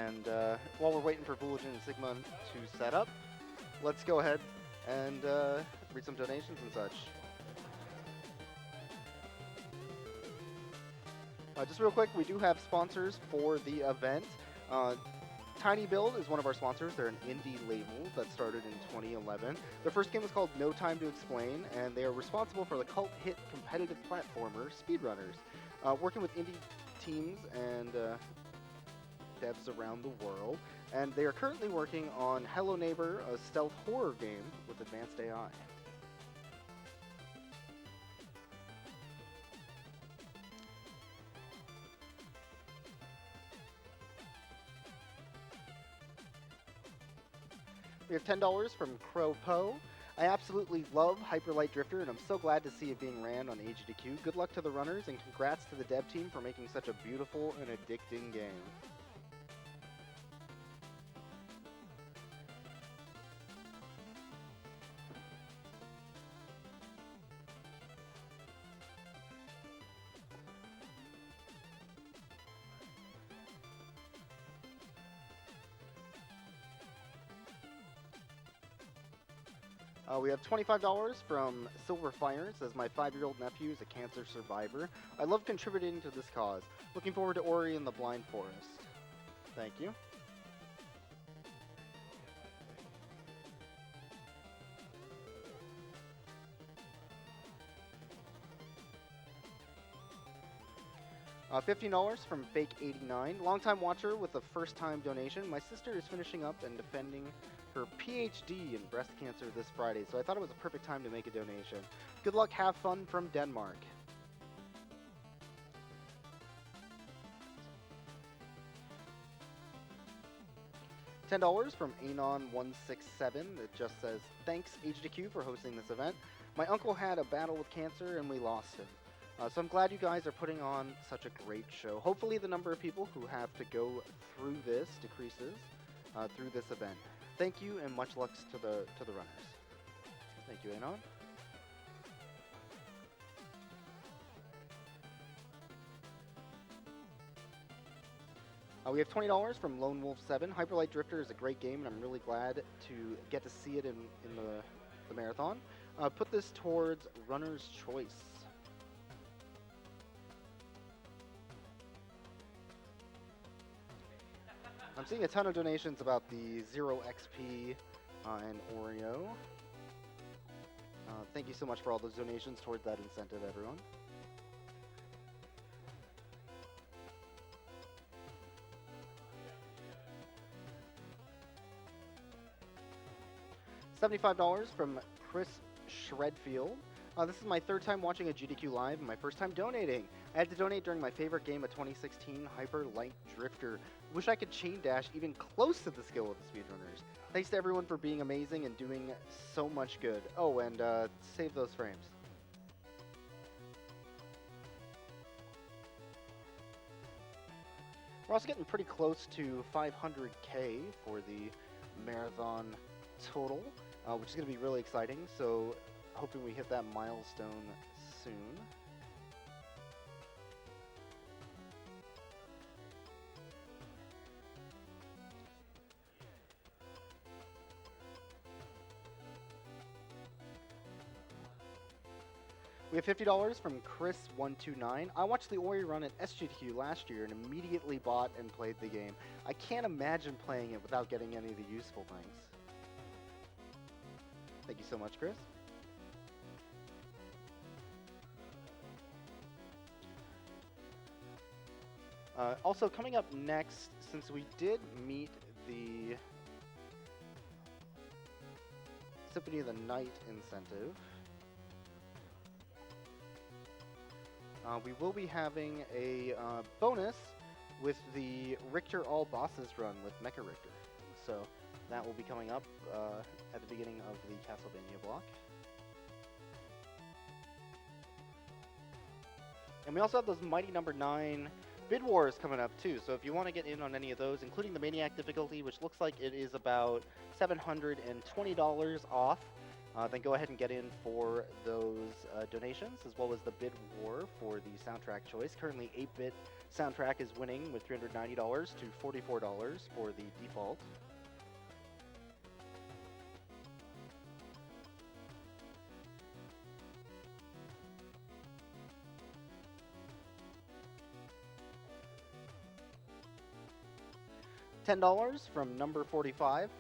And while we're waiting for Bulletin and Sigma to set up, let's go ahead and read some donations and such. Just real quick, we do have sponsors for the event. Tiny Build is one of our sponsors. They're an indie label that started in 2011. Their first game was called No Time to Explain, and they are responsible for the cult hit competitive platformer Speedrunners, working with indie teams and devs around the world. And they are currently working on Hello Neighbor, a stealth horror game with advanced AI. We have $10 from Crow Po. I absolutely love Hyper Light Drifter, and I'm so glad to see it being ran on AGDQ. Good luck to the runners, and congrats to the dev team for making such a beautiful and addicting game. We have $25 from Silver Fire. It says, my 5-year-old nephew is a cancer survivor. I love contributing to this cause. Looking forward to Ori and the Blind Forest. Thank you. $15 from Fake89. Longtime watcher with a first-time donation. My sister is finishing up and defending her PhD in breast cancer this Friday, so I thought it was a perfect time to make a donation. Good luck, have fun from Denmark. $10 from Anon167 that just says, thanks HDQ for hosting this event. My uncle had a battle with cancer and we lost him. So I'm glad you guys are putting on such a great show. Hopefully the number of people who have to go through this decreases through this event. Thank you and much luck to the runners. Thank you, Anon. We have $20 from Lone Wolf 7. Hyper Light Drifter is a great game, and I'm really glad to get to see it in the marathon. Put this towards Runner's Choice. I'm seeing a ton of donations about the 0 XP and Oreo. Thank you so much for all those donations towards that incentive, everyone. $75 from Chris Shredfield. This is my third time watching a GDQ Live and my first time donating. I had to donate during my favorite game of 2016, Hyper Light Drifter. Wish I could chain dash even close to the skill of the speedrunners. Thanks to everyone for being amazing and doing so much good. Oh, and save those frames. We're also getting pretty close to 500K for the marathon total, which is going to be really exciting. So hoping we hit that milestone soon. We have $50 from Chris129. I watched the Ori run at SGQ last year and immediately bought and played the game. I can't imagine playing it without getting any of the useful things. Thank you so much, Chris. Also, coming up next, since we did meet the Symphony of the Night incentive, we will be having a bonus with the Richter All Bosses run with Mecha Richter. So that will be coming up at the beginning of the Castlevania block. And we also have those Mighty Number 9 Bid Wars coming up too, so if you want to get in on any of those, including the Maniac difficulty, which looks like it is about $720 off, then go ahead and get in for those donations, as well as the bid war for the soundtrack choice. Currently, 8-bit soundtrack is winning with $390 to $44 for the default. $10 from number 45.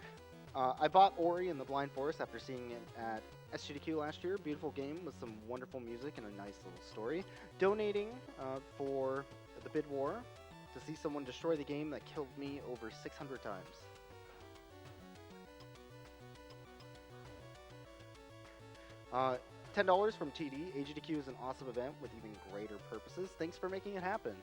I bought Ori and the Blind Forest after seeing it at SGDQ last year. Beautiful game with some wonderful music and a nice little story. Donating for the bid war to see someone destroy the game that killed me over 600 times. $10 from TD. AGDQ is an awesome event with even greater purposes. Thanks for making it happen.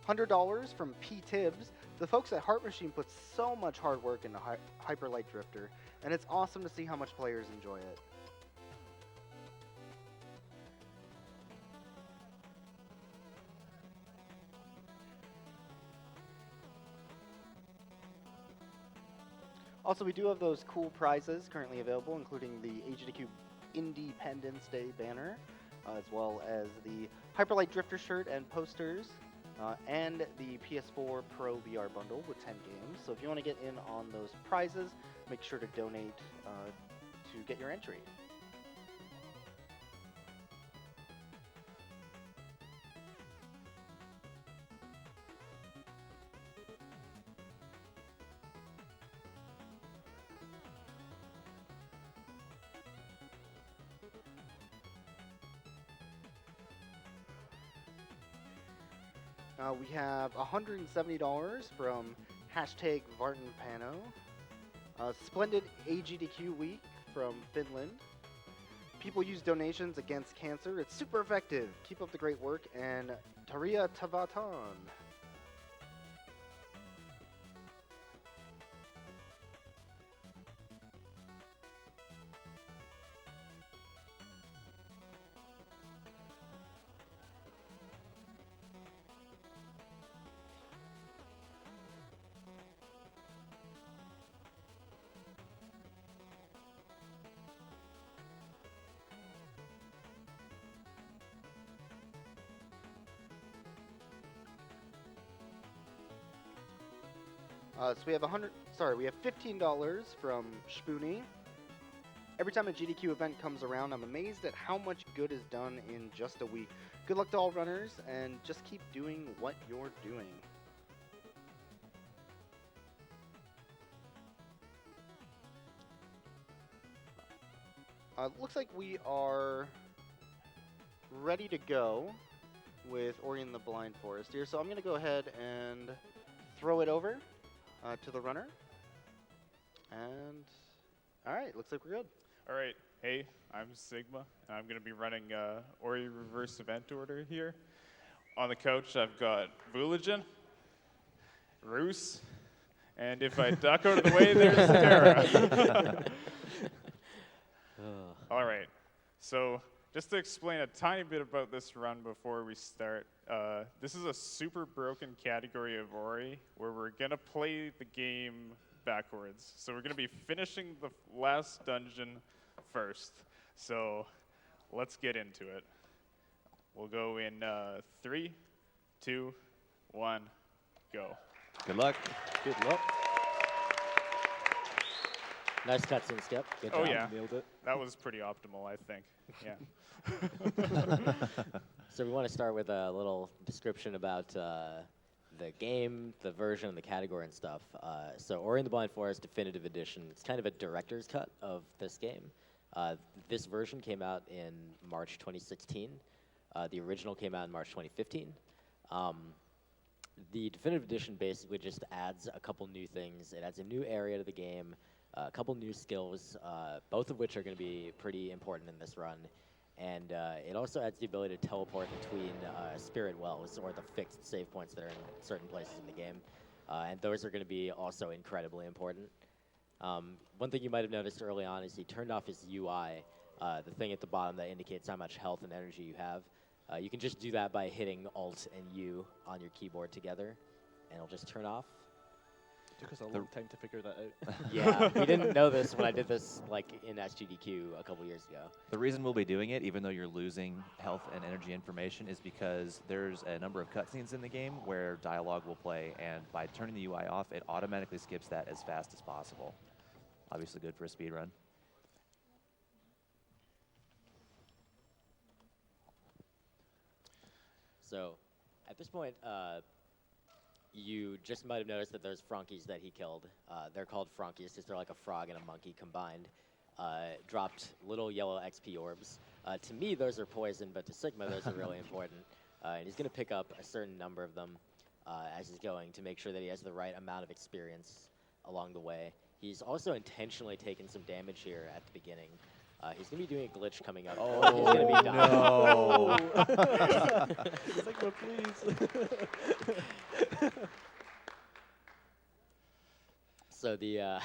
$100 from P. Tibbs. The folks at Heart Machine put so much hard work into Hyper Light Drifter, and it's awesome to see how much players enjoy it. Also, we do have those cool prizes currently available, including the AGDQ Independence Day banner, as well as the Hyper Light Drifter shirt and posters, and the PS4 Pro VR bundle with 10 games. So if you want to get in on those prizes, make sure to donate to get your entry. We have $170 from hashtag VartenPano. Splendid AGDQ week from Finland. People use donations against cancer. It's super effective. Keep up the great work. And Taria Tavatan. So we have $15 from Spoonie. Every time a GDQ event comes around, I'm amazed at how much good is done in just a week. Good luck to all runners, and just keep doing what you're doing. Looks like we are ready to go with Ori and the Blind Forest here. So I'm going to go ahead and throw it over to the runner. And all right, looks like we're good. All right, hey, I'm Sigma, and I'm going to be running Ori reverse event order here. On the couch, I've got Vuligen, Roos, and if I duck out of the way, there's Terra. All right, so just to explain a tiny bit about this run before we start, this is a super broken category of Ori where we're going to play the game backwards. So we're going to be finishing the last dungeon first. So let's get into it. We'll go in 3, 2, 1, go. Good luck. Good luck. Nice cutscene, Skip. Good job. Oh yeah, Nailed it. that was pretty optimal, I think. Yeah. So we want to start with a little description about the game, the version, the category, and stuff. So Ori and the Blind Forest Definitive Edition, it's kind of a director's cut of this game. This version came out in March 2016. The original came out in March 2015. The Definitive Edition basically just adds a couple new things. It adds a new area to the game, a couple new skills, both of which are going to be pretty important in this run. And it also adds the ability to teleport between spirit wells, or the fixed save points that are in certain places in the game. And those are going to be also incredibly important. One thing you might have noticed early on is he turned off his UI, the thing at the bottom that indicates how much health and energy you have. You can just do that by hitting Alt and U on your keyboard together. and it'll just turn off. Took us a long time to figure that out. Yeah, we didn't know this when I did this like in SGDQ a couple years ago. The reason we'll be doing it, even though you're losing health and energy information, is because there's a number of cutscenes in the game where dialogue will play, and by turning the UI off, it automatically skips that as fast as possible. Obviously good for a speed run. So, at this point, you just might have noticed that there's Frankies that he killed. They're called Frankies because they're like a frog and a monkey combined. Dropped little yellow XP orbs. To me, those are poison, but to Sigma, those are really important. And he's going to pick up a certain number of them as he's going to make sure that he has the right amount of experience along the way. He's also intentionally taken some damage here at the beginning. He's going to be doing a glitch coming up. Oh, he's going to be dying. no. Sigma, please. So the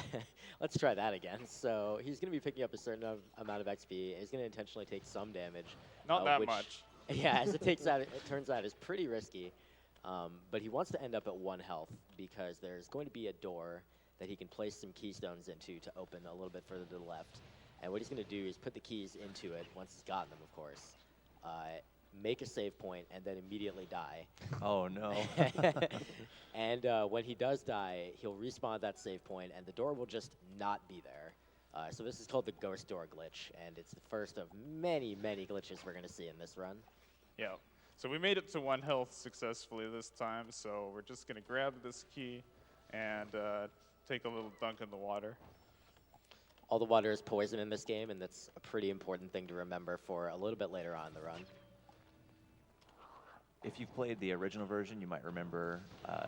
let's try that again. So he's going to be picking up a certain amount of XP. He's going to intentionally take some damage. Not that which, much. Yeah, as it turns out, is pretty risky. But he wants to end up at 1 health because there's going to be a door that he can place some keystones into to open a little bit further to the left. And what he's going to do is put the keys into it once he's gotten them, of course. Make a save point and then immediately die. Oh, no. And when he does die, he'll respawn that save point, and the door will just not be there. So this is called the ghost door glitch, and it's the first of many, many glitches we're going to see in this run. Yeah. So we made it to 1 health successfully this time, so we're just going to grab this key and take a little dunk in the water. All the water is poison in this game, and that's a pretty important thing to remember for a little bit later on in the run. If you've played the original version, you might remember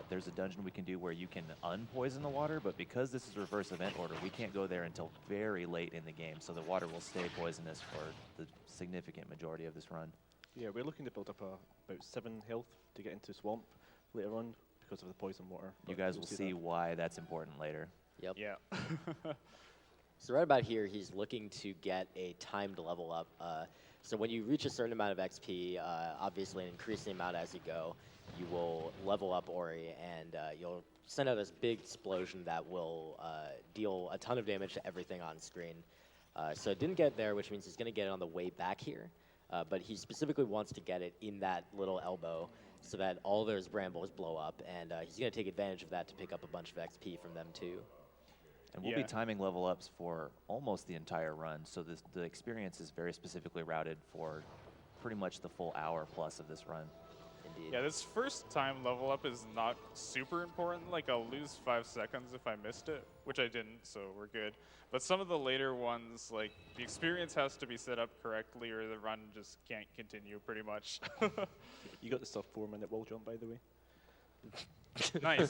there's a dungeon we can do where you can unpoison the water, but because this is reverse event order, we can't go there until very late in the game, so the water will stay poisonous for the significant majority of this run. Yeah, we're looking to build up about 7 health to get into Swamp later on because of the poison water. You guys will see why that's important later. Yep. Yeah. So right about here, he's looking to get a timed level up. So when you reach a certain amount of XP, obviously an increasing amount as you go, you will level up Ori, and you'll send out this big explosion that will deal a ton of damage to everything on screen. So it didn't get there, which means he's going to get it on the way back here. But he specifically wants to get it in that little elbow so that all those brambles blow up, and he's going to take advantage of that to pick up a bunch of XP from them too. And we'll be timing level ups for almost the entire run, so the experience is very specifically routed for pretty much the full hour plus of this run. Indeed. Yeah, this first time level up is not super important. Like, I'll lose 5 seconds if I missed it, which I didn't, so we're good. But some of the later ones, like, the experience has to be set up correctly or the run just can't continue pretty much. You got the sub 4-minute wall jump, by the way. Nice.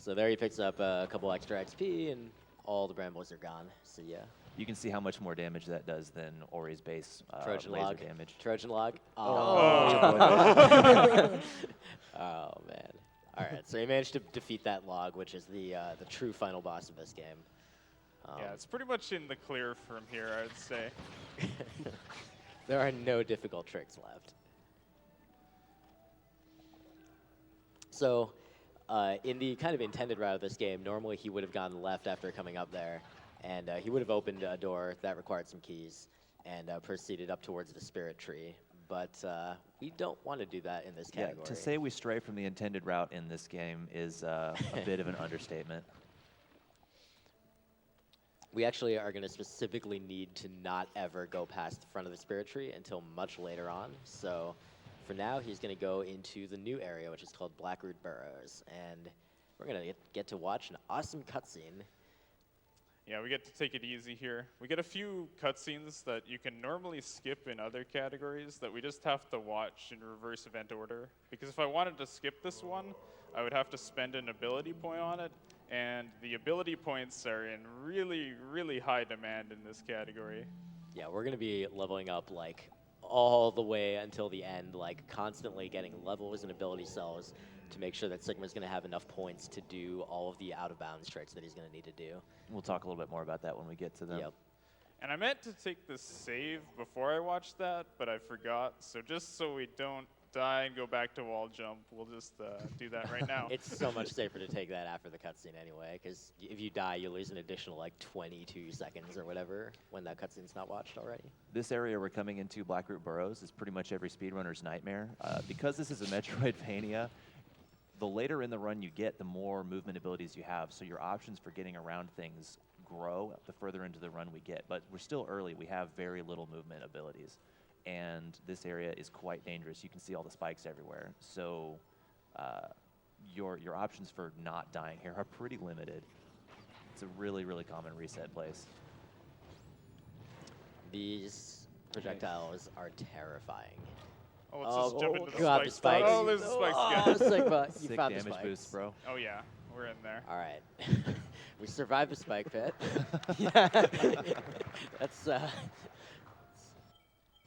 So there he picks up a couple extra XP, and all the brambles are gone. So yeah. You can see how much more damage that does than Ori's base Trojan laser log. damage. Trojan log. Oh. Oh man. All right. So he managed to defeat that log, which is the true final boss of this game. Yeah, it's pretty much in the clear from here, I would say. There are no difficult tricks left. So, in the kind of intended route of this game, normally he would have gone left after coming up there, and he would have opened a door that required some keys and proceeded up towards the spirit tree. But we don't want to do that in this category. Yeah, to say we stray from the intended route in this game is a bit of an understatement. We actually are going to specifically need to not ever go past the front of the spirit tree until much later on. So for now, he's going to go into the new area, which is called Blackroot Burrows. And we're going to get to watch an awesome cutscene. Yeah, we get to take it easy here. We get a few cutscenes that you can normally skip in other categories that we just have to watch in reverse event order. Because if I wanted to skip this one, I would have to spend an ability point on it. And the ability points are in really, really high demand in this category. Yeah, we're going to be leveling up like all the way until the end, like constantly getting levels and ability cells to make sure that Sigma's going to have enough points to do all of the out-of-bounds tricks that he's going to need to do. We'll talk a little bit more about that when we get to them. Yep. And I meant to take this save before I watched that, but I forgot. So just so we don't die and go back to wall jump, we'll just do that right now. It's so much safer to take that after the cutscene anyway, because if you die, you lose an additional like 22 seconds or whatever when that cutscene's not watched already. This area we're coming into, Blackroot Burrows, is pretty much every speedrunner's nightmare. Because this is a Metroidvania, the later in the run you get, the more movement abilities you have, so your options for getting around things grow the further into the run we get. But we're still early. We have very little movement abilities. And this area is quite dangerous. You can see all the spikes everywhere. So your options for not dying here are pretty limited. It's a really, really common reset place. These projectiles are terrifying. Oh, let's just jump into the God, the spikes. spikes. Oh, there's the spikes Oh, again. Sigma, you Sick found the damage spikes. boost, bro. Oh yeah, we're in there. All right. We survived the spike pit. Yeah. That's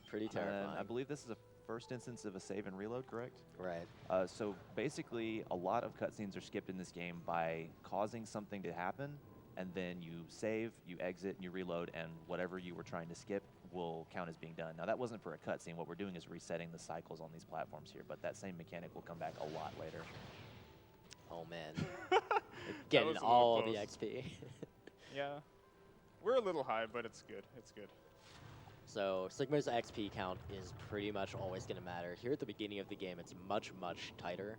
pretty terrifying. I believe this is the first instance of a save and reload, correct? Right. So basically, a lot of cutscenes are skipped in this game by causing something to happen, and then you save, you exit, and you reload, and whatever you were trying to skip will count as being done. Now, that wasn't for a cutscene. What we're doing is resetting the cycles on these platforms here, but that same mechanic will come back a lot later. Oh man. Getting was a little all the close. XP. Yeah, we're a little high, but it's good. It's good. So Sigma's XP count is pretty much always going to matter. Here at the beginning of the game, it's much, much tighter.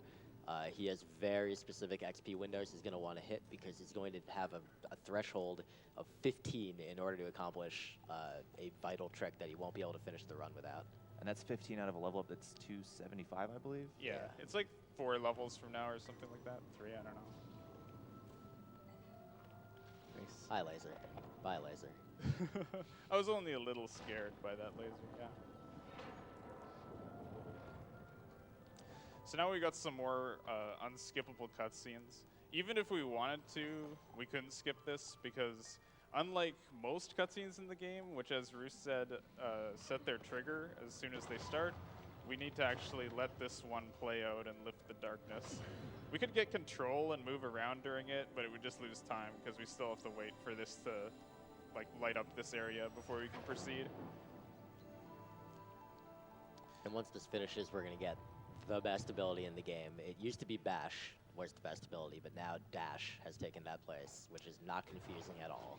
He has very specific XP windows he's going to want to hit because he's going to have a threshold of 15 in order to accomplish a vital trick that he won't be able to finish the run without. And that's 15 out of a level up that's 275, I believe. Yeah, it's like 4 levels from now or something like that. 3, I don't know. Nice. Hi, Laser. Bye, Laser. I was only a little scared by that laser, yeah. So now we got some more unskippable cutscenes. Even if we wanted to, we couldn't skip this because unlike most cutscenes in the game, which as Roos said, set their trigger as soon as they start, we need to actually let this one play out and lift the darkness. We could get control and move around during it, but it would just lose time because we still have to wait for this to like light up this area before we can proceed. And once this finishes, we're going to get the best ability in the game. It used to be Bash was the best ability, but now Dash has taken that place, which is not confusing at all.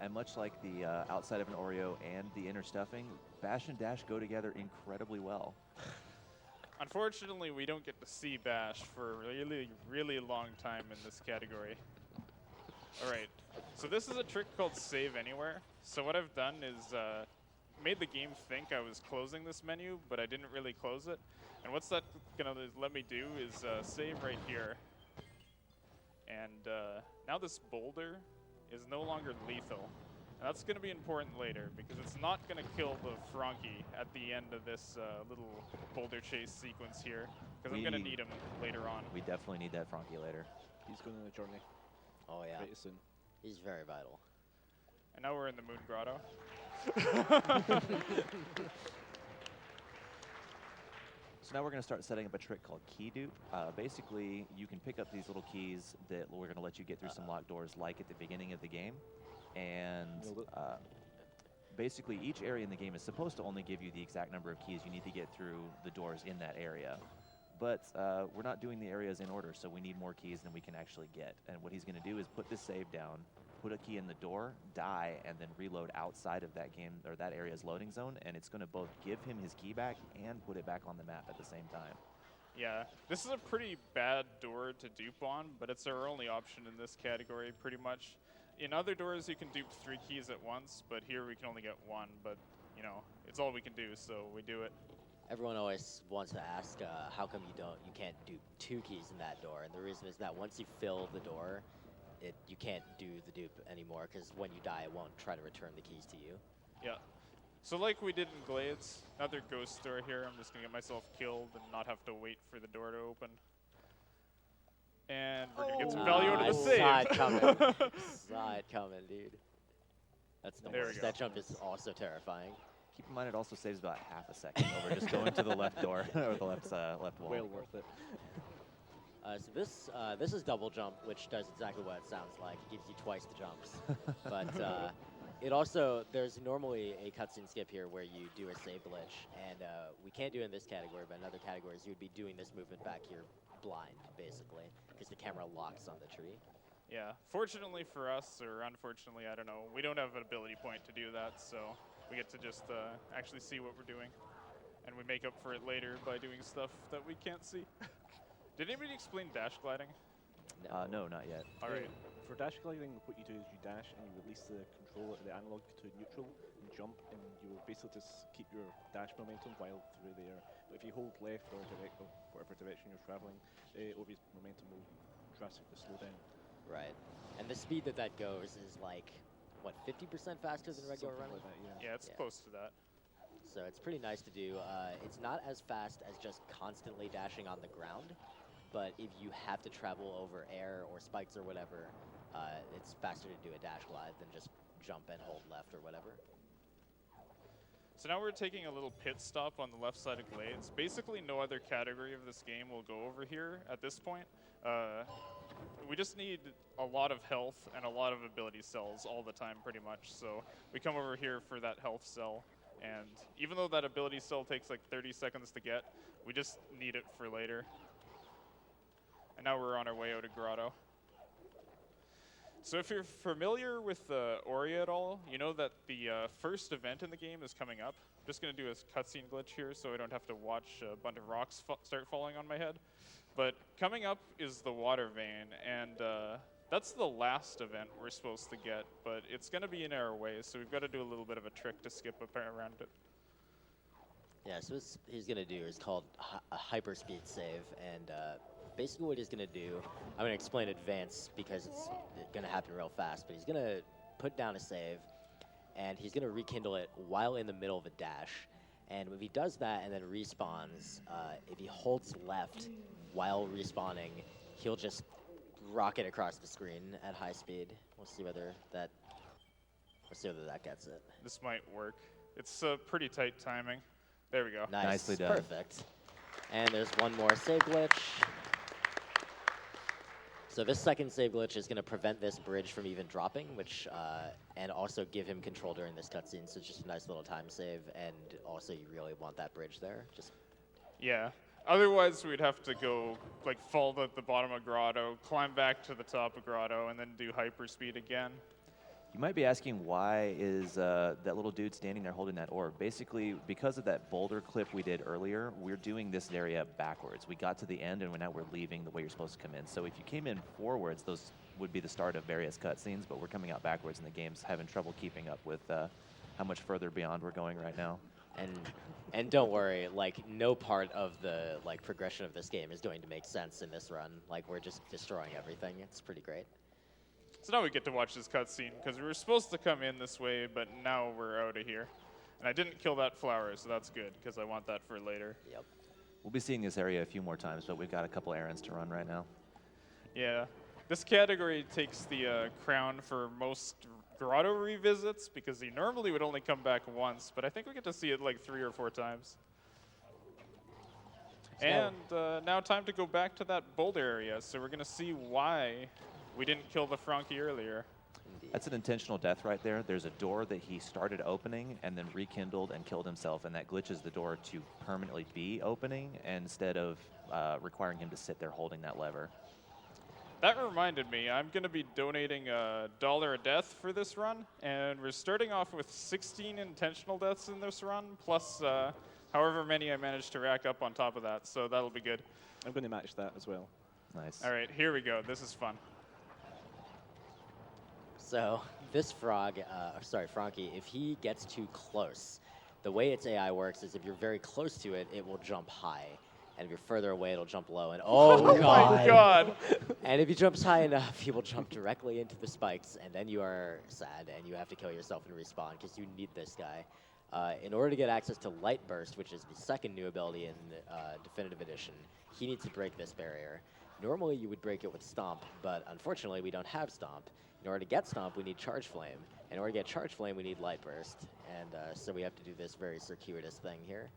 And much like the outside of an Oreo and the inner stuffing, Bash and Dash go together incredibly well. Unfortunately, we don't get to see Bash for a really, really long time in this category. All right, so this is a trick called Save Anywhere. So what I've done is made the game think I was closing this menu, but I didn't really close it. And what's that gonna let me do is save right here. And now this boulder is no longer lethal. And that's gonna be important later because it's not gonna kill the Frankie at the end of this little boulder chase sequence here, because I'm gonna need him later on. We definitely need that Frankie later. He's going on a journey Oh, yeah. pretty soon. He's very vital. And now we're in the Moon Grotto. So now we're going to start setting up a trick called Key Dupe. Basically, you can pick up these little keys that we're going to let you get through some locked doors like at the beginning of the game. And basically, each area in the game is supposed to only give you the exact number of keys you need to get through the doors in that area. But we're not doing the areas in order, so we need more keys than we can actually get. And what he's going to do is put this save down, put a key in the door, die, and then reload outside of that game or that area's loading zone, and it's going to both give him his key back and put it back on the map at the same time. Yeah, this is a pretty bad door to dupe on, but it's our only option in this category, pretty much. In other doors, you can dupe 3 keys at once, but here we can only get 1, but, you know, it's all we can do, so we do it. Everyone always wants to ask, how come you can't dupe 2 keys in that door? And the reason is that once you fill the door, you can't do the dupe anymore, because when you die, it won't try to return the keys to you. Yeah. So like we did in Glades, another ghost door here. I'm just going to get myself killed and not have to wait for the door to open. And we're going to get some value out I of the save. saw it coming. Saw it coming, dude. That's the There we worst. go. That jump is also terrifying. Keep in mind, it also saves about half a second over just going to the left door or the left wall. Well worth it. So this is double jump, which does exactly what it sounds like. It gives you twice the jumps. But It also, there's normally a cutscene skip here where you do a save glitch, and we can't do it in this category, but in other categories you would be doing this movement back here blind, basically, because the camera locks on the tree. Yeah, fortunately for us, or unfortunately, I don't know, we don't have an ability point to do that, so we get to just actually see what we're doing. And we make up for it later by doing stuff that we can't see. Did anybody explain dash gliding? No, not yet. All right. For dash gliding, what you do is you dash and you release the controller, the analog to neutral, and jump, and you will basically just keep your dash momentum while through the air. But if you hold left or direct or whatever direction you're traveling, Obi's momentum will drastically slow down. Right. And the speed that goes is like, what, 50% faster than regular Something running? like that, yeah. Yeah, it's close to that. So it's pretty nice to do. It's not as fast as just constantly dashing on the ground, but if you have to travel over air or spikes or whatever, it's faster to do a dash glide than just jump and hold left or whatever. So now we're taking a little pit stop on the left side of Glades. Basically, no other category of this game will go over here at this point. We just need a lot of health and a lot of ability cells all the time, pretty much. So we come over here for that health cell. And even though that ability cell takes like 30 seconds to get, we just need it for later. And now we're on our way out of Grotto. So if you're familiar with Ori at all, you know that the first event in the game is coming up. I'm just going to do a cutscene glitch here so I don't have to watch a bunch of rocks start falling on my head. But coming up is the water vein, and that's the last event we're supposed to get, but it's going to be in our way, so we've got to do a little bit of a trick to skip up around it. Yeah, so what he's going to do is called a hyperspeed save, and basically what he's going to do, I'm going to explain advance because it's going to happen real fast, but he's going to put down a save, and he's going to rekindle it while in the middle of a dash. And if he does that and then respawns, if he holds left while respawning, he'll just rocket across the screen at high speed. We'll see whether that gets it. This might work. It's pretty tight timing. There we go. Nice. Nicely done. Perfect. And there's one more save glitch. So this second save glitch is going to prevent this bridge from even dropping, which and also give him control during this cutscene. So it's just a nice little time save, and also you really want that bridge there. Just Yeah. Otherwise, we'd have to go, like, fall at the bottom of Grotto, climb back to the top of Grotto, and then do hyperspeed again. You might be asking, why is that little dude standing there holding that orb? Basically, because of that boulder clip we did earlier, we're doing this area backwards. We got to the end, and now we're leaving the way you're supposed to come in. So if you came in forwards, those would be the start of various cutscenes, but we're coming out backwards, and the game's having trouble keeping up with how much further beyond we're going right now. And don't worry, like, no part of the progression of this game is going to make sense in this run. Like, we're just destroying everything. It's pretty great. So now we get to watch this cutscene, because we were supposed to come in this way, but now we're out of here. And I didn't kill that flower, so that's good, because I want that for later. Yep. We'll be seeing this area a few more times, but we've got a couple errands to run right now. Yeah. This category takes the crown for most Grotto revisits, because he normally would only come back once, but I think we get to see it like 3 or 4 times. And now time to go back to that boulder area, so we're going to see why we didn't kill the Frankie earlier. Indeed. That's an intentional death right there. There's a door that he started opening and then rekindled and killed himself, and that glitches the door to permanently be opening instead of requiring him to sit there holding that lever. That reminded me, I'm going to be donating $1 a death for this run, and we're starting off with 16 intentional deaths in this run, plus however many I managed to rack up on top of that, so that'll be good. I'm going to match that as well. Nice. All right, here we go. This is fun. So this Frankie, if he gets too close, the way its AI works is if you're very close to it, it will jump high. And if you're further away, it'll jump low. And oh My God! And if he jumps high enough, he will jump directly into the spikes, and then you are sad, and you have to kill yourself and respawn, because you need this guy. In order to get access to Light Burst, which is the second new ability in Definitive Edition, he needs to break this barrier. Normally, you would break it with Stomp, but unfortunately, we don't have Stomp. In order to get Stomp, we need Charge Flame. In order to get Charge Flame, we need Light Burst. And so we have to do this very circuitous thing here.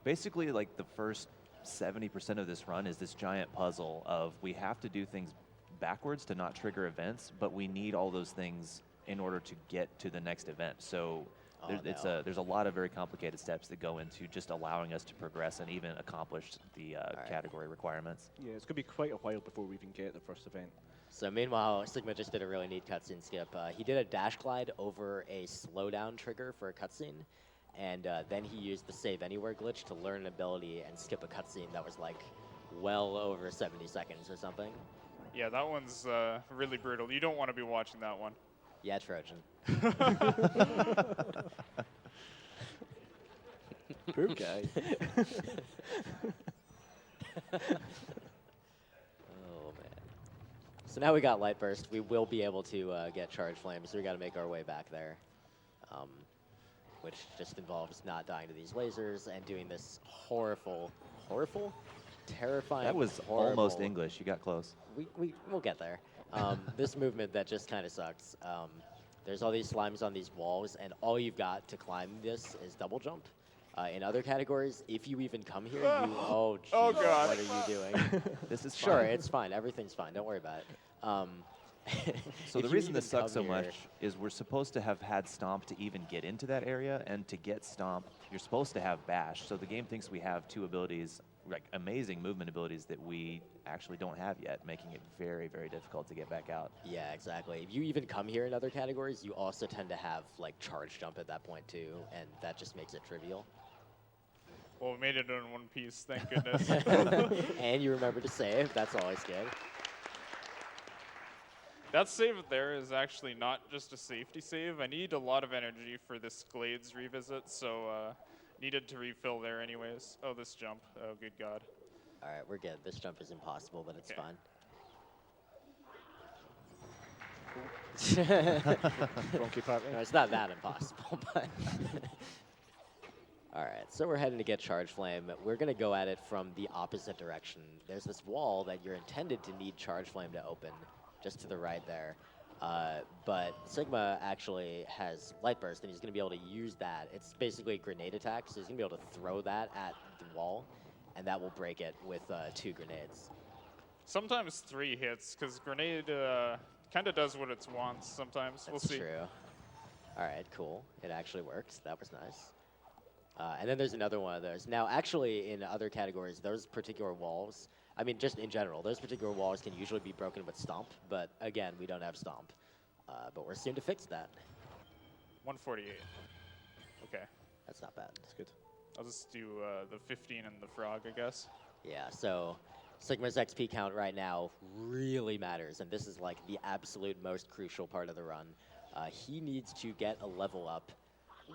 Basically, like, the first 70% of this run is this giant puzzle of we have to do things backwards to not trigger events, but we need all those things in order to get to the next event. So Oh, no. there's a lot of very complicated steps that go into just allowing us to progress and even accomplish the right. category requirements. Yeah, it's going to be quite a while before we even get the first event. So meanwhile, Sigma just did a really neat cutscene skip. He did a dash glide over a slowdown trigger for a cutscene, and then he used the save anywhere glitch to learn an ability and skip a cutscene that was like well over 70 seconds or something. Yeah, that one's really brutal. You don't want to be watching that one. Yeah, Trojan. Poor guy. Oh, man. So now we got Light Burst. We will be able to get Charge Flame, so we got to make our way back there. Which just involves not dying to these lasers and doing this horrible, terrifying, That was horrible, almost English. You got close. We'll get there. This movement that just kind of sucks. There's all these slimes on these walls, and all you've got to climb this is double jump. In other categories, if you even come here, oh, geez, Oh, God. what are you doing? This is Sure, fine. it's fine. Everything's fine. Don't worry about it. So if the you reason even this sucks so come much here- is we're supposed to have had Stomp to even get into that area, and to get Stomp, you're supposed to have Bash. So the game thinks we have two abilities, like amazing movement abilities that we actually don't have yet, making it very, very difficult to get back out. Yeah, exactly. If you even come here in other categories, you also tend to have like charge jump at that point too, and that just makes it trivial. Well, we made it in one piece, thank goodness. And you remember to save. That's always good. That save there is actually not just a safety save. I need a lot of energy for this Glades revisit, so needed to refill there anyways. Oh, this jump. Oh, good God. All right, we're good. This jump is impossible, but it's Okay. fine. Donkey Party. No, it's not that impossible, but... All right, so we're heading to get Charge Flame. We're going to go at it from the opposite direction. There's this wall that you're intended to need Charge Flame to open, just to the right there. But Sigma actually has Light Burst, and he's going to be able to use that. It's basically a grenade attack, so he's going to be able to throw that at the wall, and that will break it with 2 grenades. Sometimes 3 hits, because grenade kind of does what it wants sometimes. We'll That's see. true. All right, cool. It actually works. That was nice. And then there's another one of those. Now, actually, in other categories, those particular walls, I mean, just in general, those particular walls can usually be broken with Stomp, but again, we don't have Stomp. But we're soon to fix that. 148. Okay. That's not bad. That's good. I'll just do the 15 and the frog, I guess. Yeah, so Sigma's XP count right now really matters, and this is like the absolute most crucial part of the run. He needs to get a level up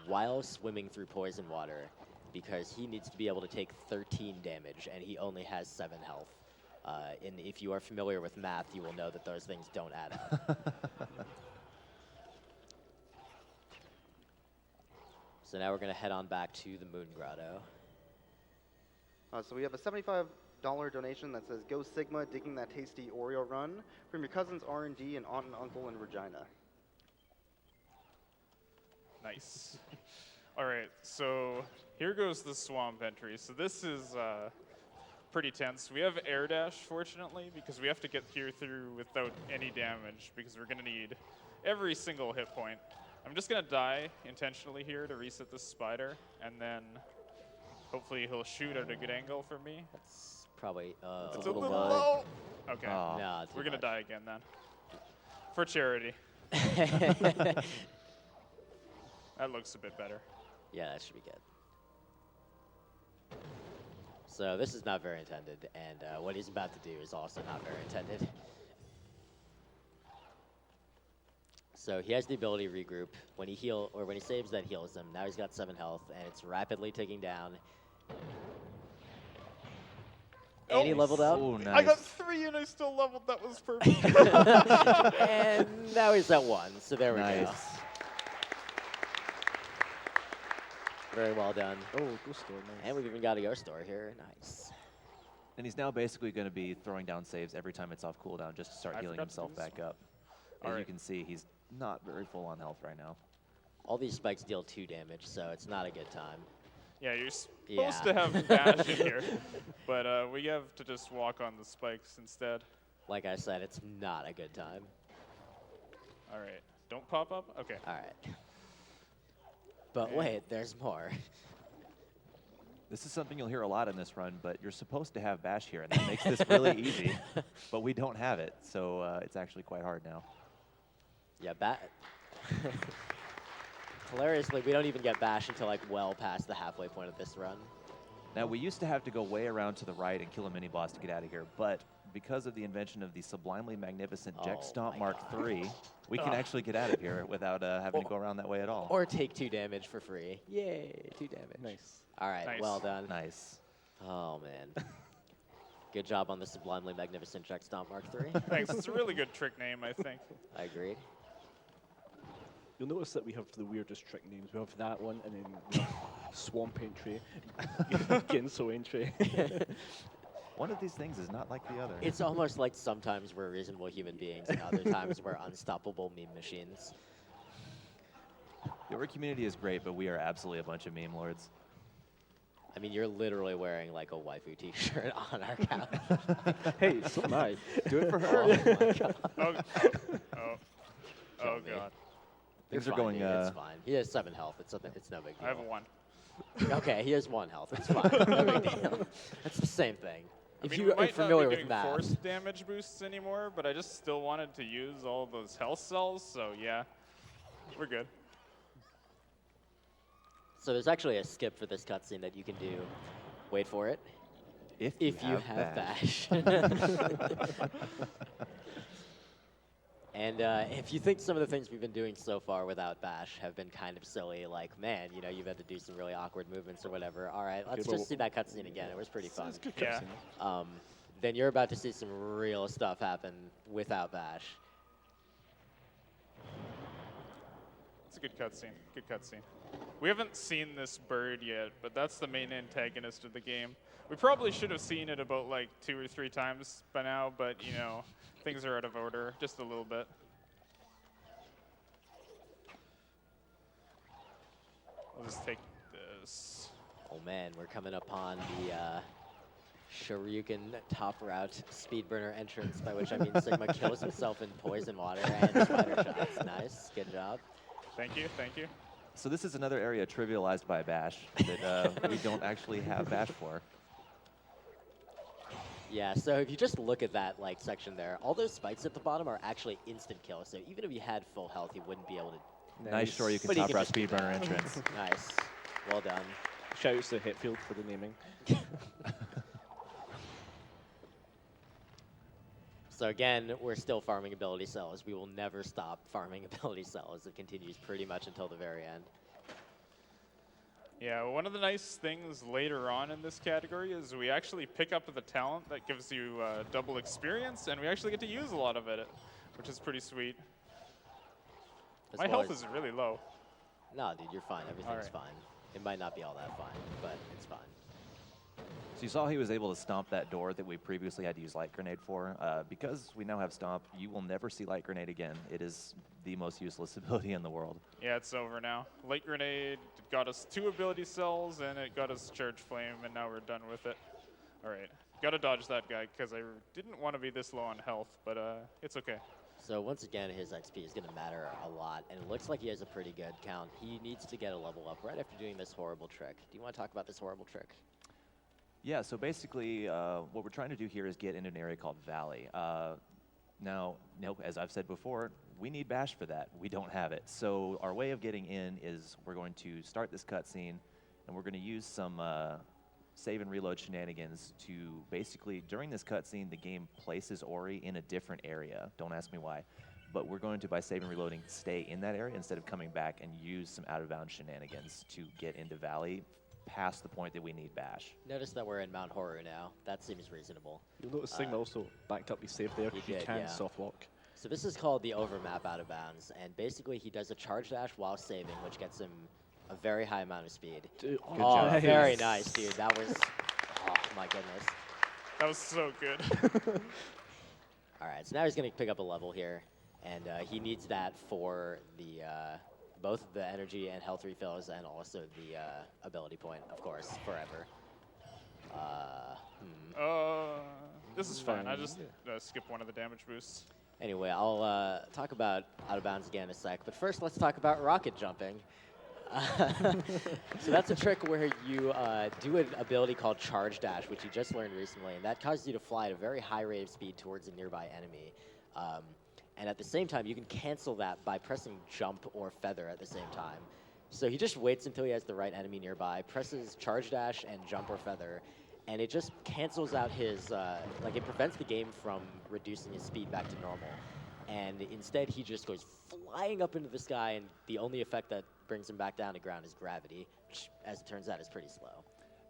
while swimming through poison water, because he needs to be able to take 13 damage, and he only has 7 health. And if you are familiar with math, you will know that those things don't add up. So now we're going to head on back to the Moon Grotto. So we have a $75 donation that says, "Go Sigma, digging that tasty Oreo run from your cousins R&D and aunt and uncle in Regina." Nice. All right, so here goes the swamp entry. So this is pretty tense. We have air dash, fortunately, because we have to get here through without any damage, because we're going to need every single hit point. I'm just going to die intentionally here to reset this spider, and then hopefully he'll shoot at a good angle for me. That's probably It's a a little little low. low. Okay, Aw. Nah, too we're going to much. die again then. For charity. That looks a bit better. Yeah, that should be good. So this is not very intended, and what he's about to do is also not very intended. So he has the ability to regroup. When he when he saves, that heals him. Now he's got 7 health, and it's rapidly ticking down. And he Oh, leveled up. Oh, nice. I got 3 and I still leveled. That was perfect. And now he's at 1, so there we go. Nice. Very well done. Oh, go store, nice. And we've even got a ghost door here. Nice. And he's now basically going to be throwing down saves every time it's off cooldown just to start I healing forgot to do himself this back one. up. As All you right. can see, he's not very full on health right now. All these spikes deal 2 damage, so it's not a good time. Yeah, you're supposed Yeah. to have bash in here, but we have to just walk on the spikes instead. Like I said, it's not a good time. All right, don't pop up? Okay. All right. But Yeah. wait, there's more. This is something you'll hear a lot in this run, but you're supposed to have bash here, and that makes this really easy. But we don't have it, so it's actually quite hard now. Yeah, hilariously, we don't even get bash until like well past the halfway point of this run. Now, we used to have to go way around to the right and kill a mini-boss to get out of here, but because of the invention of the sublimely magnificent Jack Oh Stomp my Mark God. III, we can actually get out of here without having to go around that way at all. Or take 2 damage for free. Yay, 2 damage. Nice. All right, Nice. well done. Nice. Oh, man. Good job on the sublimely magnificent Jack Stomp Mark III. Thanks. It's a really good trick name, I think. I agreed. You'll notice that we have the weirdest trick names. We have that one, and then we have Swamp Entry, Ginso Entry. One of these things is not like the other. It's almost like sometimes we're reasonable human beings and other times we're unstoppable meme machines. The Ori community is great, but we are absolutely a bunch of meme lords. I mean, you're literally wearing like a waifu t-shirt on our couch. Hey, so am I. Do it for her. Oh my God. Oh Kill me. God. You're Things are fine, going, dude, it's fine. He has 7 health. It's no big deal. I have a 1. Okay, he has 1 health. It's fine. No big deal. That's the same thing. I If mean, you we are might familiar not be with doing math, force damage boosts anymore, but I just still wanted to use all those health cells, so yeah, we're good. so there's actually a skip for this cutscene that you can do. Wait for it. If You have bash. And if you think some of the things we've been doing so far without bash have been kind of silly, like, man, you know, you've had to do some really awkward movements or whatever, all right, let's well, just see that cutscene again. It was pretty fun. It's a good Yeah. cutscene. Then you're about to see some real stuff happen without bash. It's a good cutscene. Good cutscene. We haven't seen this bird yet, but that's the main antagonist of the game. We probably should have seen it about like 2 or 3 times by now, but you know, things are out of order just a little bit. I'll just take this. Oh man, we're coming upon the Shoryuken top route speedburner entrance, by which I mean Sigma kills himself in poison water and spider shots. Nice, good job. Thank you, thank you. So this is another area trivialized by bash that we don't actually have bash for. Yeah, so if you just look at that like section there, all those spikes at the bottom are actually instant kills. So even if you had full health, you wouldn't be able to. Nice shore you can But he top can route just do speedrunner that. entrance. Nice, well done. Shouts to Hetfield for the naming. So again, we're still farming ability cells. We will never stop farming ability cells. It continues pretty much until the very end. Yeah, one of the nice things later on in this category is we actually pick up the talent that gives you double experience, and we actually get to use a lot of it, which is pretty sweet. As My well health as- is really low. No, dude, you're fine. Everything's Alright. fine. It might not be all that fine, but it's fine. So you saw he was able to stomp that door that we previously had to use Light Grenade for. Because we now have Stomp, you will never see Light Grenade again. It is the most useless ability in the world. Yeah, it's over now. Light Grenade got us 2 ability cells, and it got us Charge Flame, and now we're done with it. All right, gotta dodge that guy, because I didn't want to be this low on health, but it's okay. So once again, his XP is going to matter a lot, and it looks like he has a pretty good count. He needs to get a level up right after doing this horrible trick. Do you want to talk about this horrible trick? Yeah, so basically what we're trying to do here is get into an area called Valley. Now, as I've said before, we need bash for that. We don't have it. So our way of getting in is we're going to start this cutscene, and we're going to use some save and reload shenanigans to basically, during this cutscene, the game places Ori in a different area. Don't ask me why. But we're going to, by save and reloading, stay in that area instead of coming back and use some out-of-bounds shenanigans to get into Valley past the point that we need bash. Notice that we're in Mount Horu now. That seems reasonable. You'll notice Sigma also backed up his save there. He You did, can yeah. soft lock. So this is called the overmap out of bounds, and basically he does a charge dash while saving, which gets him a very high amount of speed. Dude, Good Oh, job. very nice, dude. That was, oh my goodness. That was so good. All right, so now he's going to pick up a level here, and he needs that for the both the energy and health refills, and also the ability point, of course, forever. This is fine. I Fine, just skip one of the damage boosts. Anyway, I'll talk about out of bounds again in a sec. But first, let's talk about rocket jumping. So that's a trick where you do an ability called Charge Dash, which you just learned recently, and that causes you to fly at a very high rate of speed towards a nearby enemy. And at the same time, you can cancel that by pressing Jump or Feather at the same time. So he just waits until he has the right enemy nearby, presses Charge Dash and Jump or Feather, and it just cancels out his, like it prevents the game from reducing his speed back to normal. And instead, he just goes flying up into the sky, and the only effect that brings him back down to ground is gravity, which, as it turns out, is pretty slow.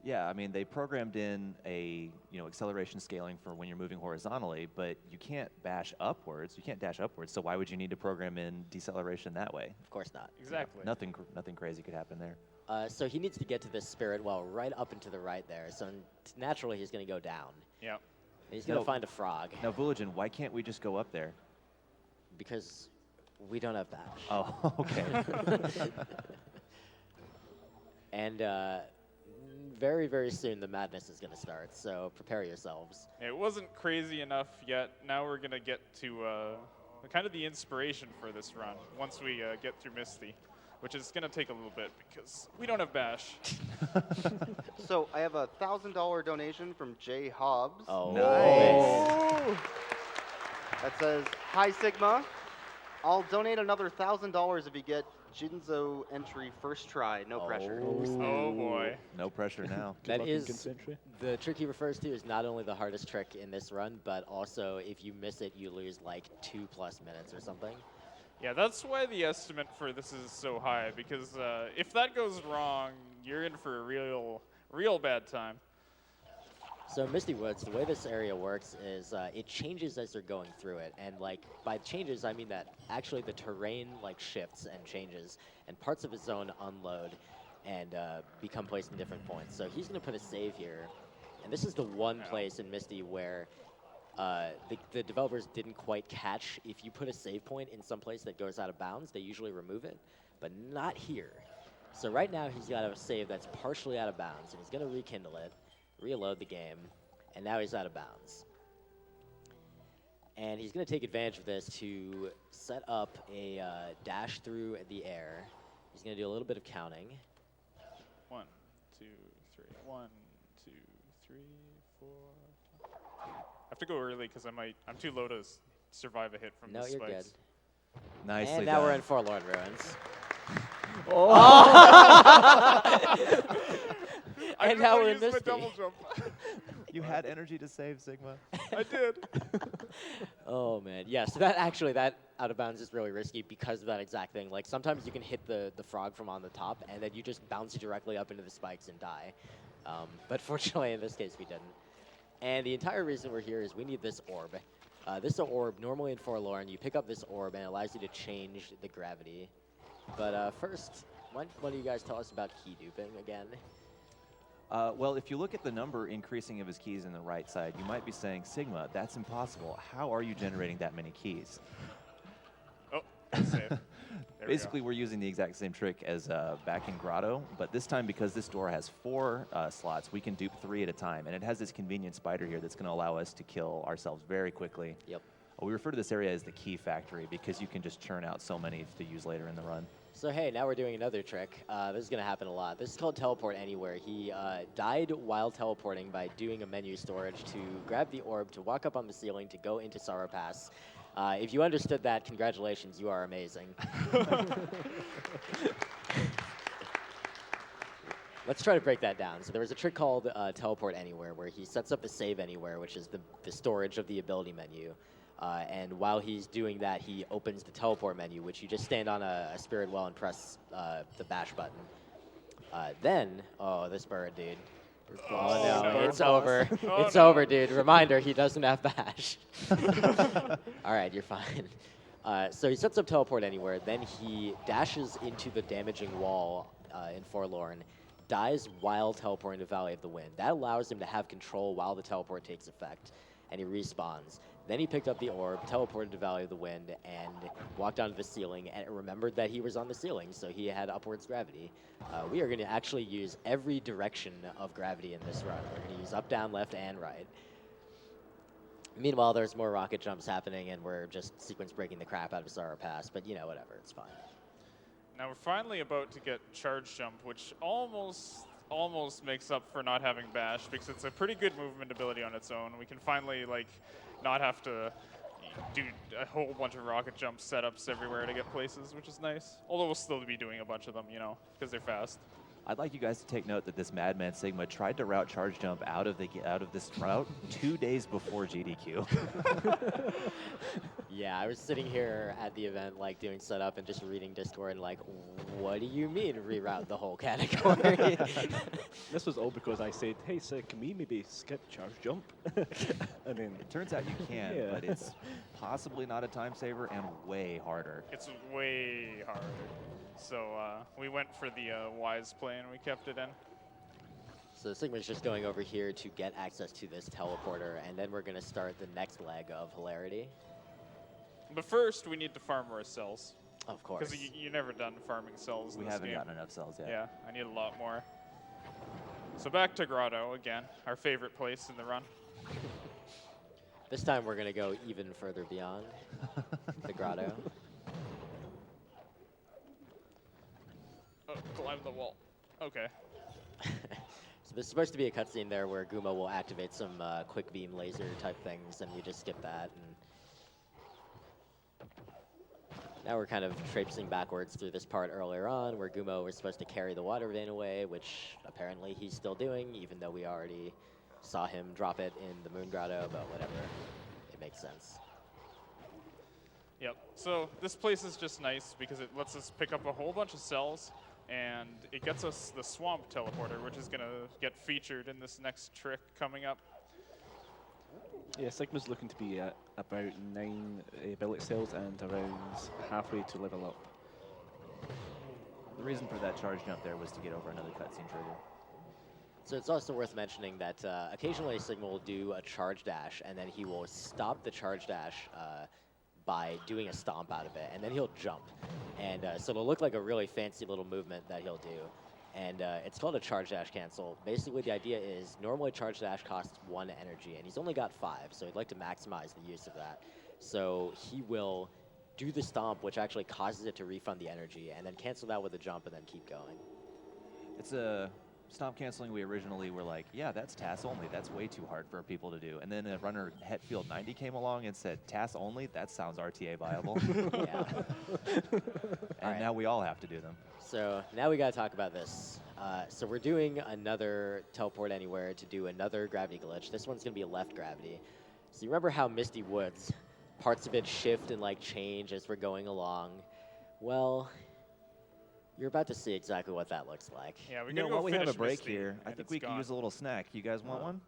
Yeah, I mean, they programmed in a acceleration scaling for when you're moving horizontally, but you can't bash upwards. You can't dash upwards. So why would you need to program in deceleration that way? Of course not. Exactly. Nothing crazy could happen there. So he needs to get to this spirit well right up and to the right there. So naturally, he's going to go down. Yeah. He's going to find a frog. Now, Vooligen, why can't we just go up there? Because we don't have bash. Oh, okay. And very, very soon the madness is going to start, so prepare yourselves. It wasn't crazy enough yet. Now we're going to get to kind of the inspiration for this run once we get through Misty, which is going to take a little bit because we don't have bash. So I have a $1,000 donation from Jay Hobbs. Oh, Nice. That says, "Hi Sigma, I'll donate another $1,000 if you get Jinzo entry first try, no pressure." Oh boy. No pressure now. That luck in is Concentric. the trick he refers to is not only the hardest trick in this run, but also if you miss it, you lose like 2+ minutes or something. Yeah, that's why the estimate for this is so high, because if that goes wrong, you're in for a real bad time. So Misty Woods, the way this area works is it changes as you're going through it, and like by changes I mean that actually the terrain like shifts and changes, and parts of his zone unload and become placed in different points. So he's going to put a save here, and this is the one place in Misty where the developers didn't quite catch. If you put a save point in some place that goes out of bounds, they usually remove it, but not here. So right now he's got a save that's partially out of bounds, and he's going to rekindle it, reload the game, and now he's out of bounds. And he's going to take advantage of this to set up a dash through the air. He's going to do a little bit of counting. 1, 2, 3. 1, 2, 3, 4. I have to go early because I'm too low to survive a hit from No, the you're spikes. good. Nicely And now done. we're in Forlorn Ruins. I And now we're in used my Misty. double jump. You had energy to save, Sigma. I did. Oh man, yeah. So that out of bounds is really risky because of that exact thing. Like sometimes you can hit the frog from on the top, and then you just bounce directly up into the spikes and die. But fortunately, in this case, we didn't. And the entire reason we're here is we need this orb. This orb, normally in Forlorn, you pick up this orb and it allows you to change the gravity. But first, why don't you guys tell us about key duping again? Well, if you look at the number increasing of his keys in the right side, you might be saying, Sigma, that's impossible. How are you generating that many keys? Oh, save. There Basically, we're using the exact same trick as back in Grotto, but this time because this door has 4 slots, we can dupe 3 at a time, and it has this convenient spider here that's going to allow us to kill ourselves very quickly. Yep. We refer to this area as the key factory because you can just churn out so many to use later in the run. So hey, now we're doing another trick. This is going to happen a lot. This is called Teleport Anywhere. He died while teleporting by doing a menu storage to grab the orb, to walk up on the ceiling, to go into Sorrow Pass. If you understood that, congratulations, you are amazing. Let's try to break that down. So there was a trick called Teleport Anywhere, where he sets up a Save Anywhere, which is the storage of the ability menu. And while he's doing that, he opens the teleport menu, which you just stand on a spirit well and press the bash button. Then, oh, this bird, dude. Oh, no, it's over. Oh, It's no. over, dude. Reminder, he doesn't have bash. All right, you're fine. So he sets up Teleport Anywhere, then he dashes into the damaging wall in Forlorn, dies while teleporting to Valley of the Wind. That allows him to have control while the teleport takes effect, and he respawns. Then he picked up the orb, teleported to Valley of the Wind, and walked onto the ceiling, and remembered that he was on the ceiling, so he had upwards gravity. We are going to actually use every direction of gravity in this run. We're going to use up, down, left, and right. Meanwhile, there's more rocket jumps happening, and we're just sequence breaking the crap out of Sorrow Pass, but you know, whatever, it's fine. Now we're finally about to get charge jump, which almost makes up for not having bash, because it's a pretty good movement ability on its own. We can finally like not have to do a whole bunch of rocket jump setups everywhere to get places, which is nice. Although we'll still be doing a bunch of them, you know, because they're fast. I'd like you guys to take note that this Madman Sigma tried to route charge jump out of this route 2 days before GDQ. Yeah, I was sitting here at the event, like, doing setup and just reading Discord and like, what do you mean reroute the whole category? This was all because I said, hey, so can we maybe skip charge jump? And then It turns out you can, Yeah. but it's possibly not a time saver and way harder. It's way harder. So we went for the wise play and we kept it in. So Sigma's just going over here to get access to this teleporter, and then we're going to start the next leg of hilarity. But first, we need to farm our cells. Of course. Because you're never done farming cells in We this haven't game. gotten enough cells yet. Yeah, I need a lot more. So back to Grotto again, our favorite place in the run. This time we're going to go even further beyond the grotto. Oh, climb the wall. Okay. So there's supposed to be a cutscene there where Guma will activate some quick beam laser type things, and we just skip that. And now we're kind of traipsing backwards through this part earlier on where Guma was supposed to carry the water vein away, which apparently he's still doing, even though we already saw him drop it in the Moon Grotto, but whatever. It makes sense. Yep. So this place is just nice because it lets us pick up a whole bunch of cells, and it gets us the swamp teleporter, which is going to get featured in this next trick coming up. yeah, Sigma's looking to be at about 9 ability cells and around halfway to level up. The reason for that charge jump there was to get over another cutscene trigger. So it's also worth mentioning that occasionally Sigma will do a charge dash, and then he will stop the charge dash by doing a stomp out of it, and then he'll jump. And so it'll look like a really fancy little movement that he'll do. And it's called a charge dash cancel. Basically, the idea is normally charge dash costs 1 energy, and he's only got 5, so he'd like to maximize the use of that. So he will do the stomp, which actually causes it to refund the energy, and then cancel that with a jump, and then keep going. It's a stomp canceling. We originally were like, yeah, that's TAS only. That's way too hard for people to do. And then a runner Hetfield 90 came along and said, TAS only? That sounds RTA viable. Yeah. And right. now we all have to do them. So now we got to talk about this. So we're doing another teleport anywhere to do another gravity glitch. This one's going to be left gravity. So you remember how Misty Woods, parts of it shift and like change as we're going along? Well, you're about to see exactly what that looks like. Yeah, we You know, gotta go while we have a finish break Misty, here, I and think it's we could gone. use a little snack. You guys want one?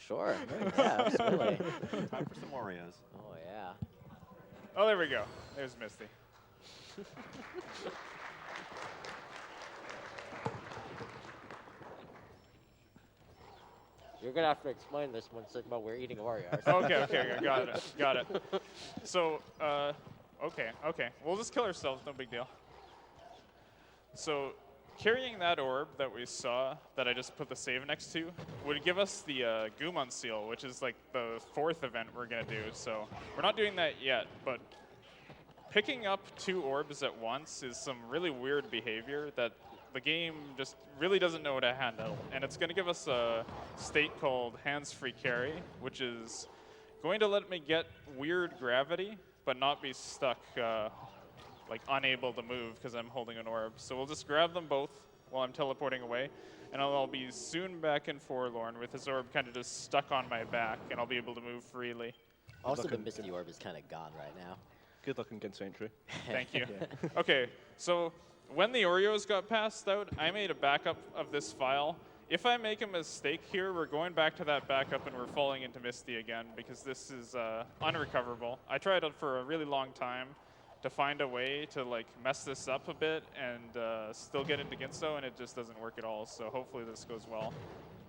Sure. Yeah, absolutely. Time for some Oreos. Oh, yeah. Oh, there we go. There's Misty. You're going to have to explain this when Sigma we're eating Oreos. Okay, got it. So, okay. We'll just kill ourselves, no big deal. So, carrying that orb that we saw, that I just put the save next to, would give us the Gumon seal, which is like the 4th event we're gonna do. So, we're not doing that yet, but picking up 2 orbs at once is some really weird behavior that the game just really doesn't know how to handle. And it's gonna give us a state called hands-free carry, which is going to let me get weird gravity, but not be stuck, like unable to move because I'm holding an orb. So we'll just grab them both while I'm teleporting away, and I'll be soon back in Forlorn with his orb kind of just stuck on my back, and I'll be able to move freely. Also, the Misty Orb is kind of gone right now. Good luck against Entry. Thank you. Okay, so when the Oreos got passed out, I made a backup of this file. If I make a mistake here, we're going back to that backup and we're falling into Misty again because this is unrecoverable. I tried it for a really long time to find a way to like mess this up a bit and still get into Ginso, and it just doesn't work at all. So hopefully this goes well.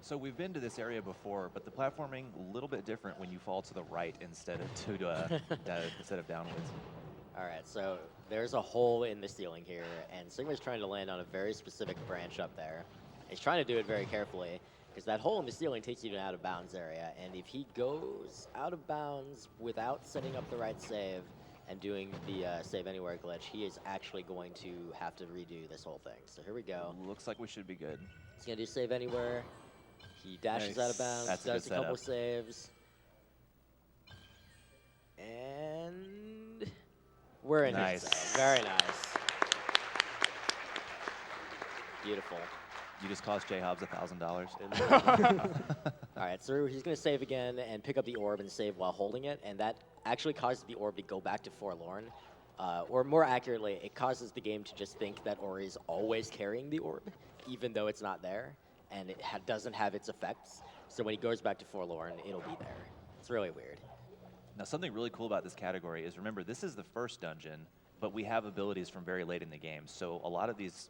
So we've been to this area before, but the platforming a little bit different when you fall to the right instead of instead of downwards. All right, so there's a hole in the ceiling here, and Sigma's trying to land on a very specific branch up there. He's trying to do it very carefully, Because that hole in the ceiling takes you to an out of bounds area, and if he goes out of bounds without setting up the right save and doing the save anywhere glitch, he is actually going to have to redo this whole thing. So here we go. Looks like we should be good. He's gonna do save anywhere. He dashes out of bounds, That's a does good a couple setup. saves. And we're in Nice. his zone. Very nice. Beautiful. You just cost J Hobbs $1,000. All right, so he's going to save again and pick up the orb and save while holding it, and that actually causes the orb to go back to Forlorn. Or more accurately, it causes the game to just think that Ori is always carrying the orb, even though it's not there, and it doesn't have its effects. So when he goes back to Forlorn, it'll be there. It's really weird. Now, something really cool about this category is, remember, this is the first dungeon, but we have abilities from very late in the game. So a lot of these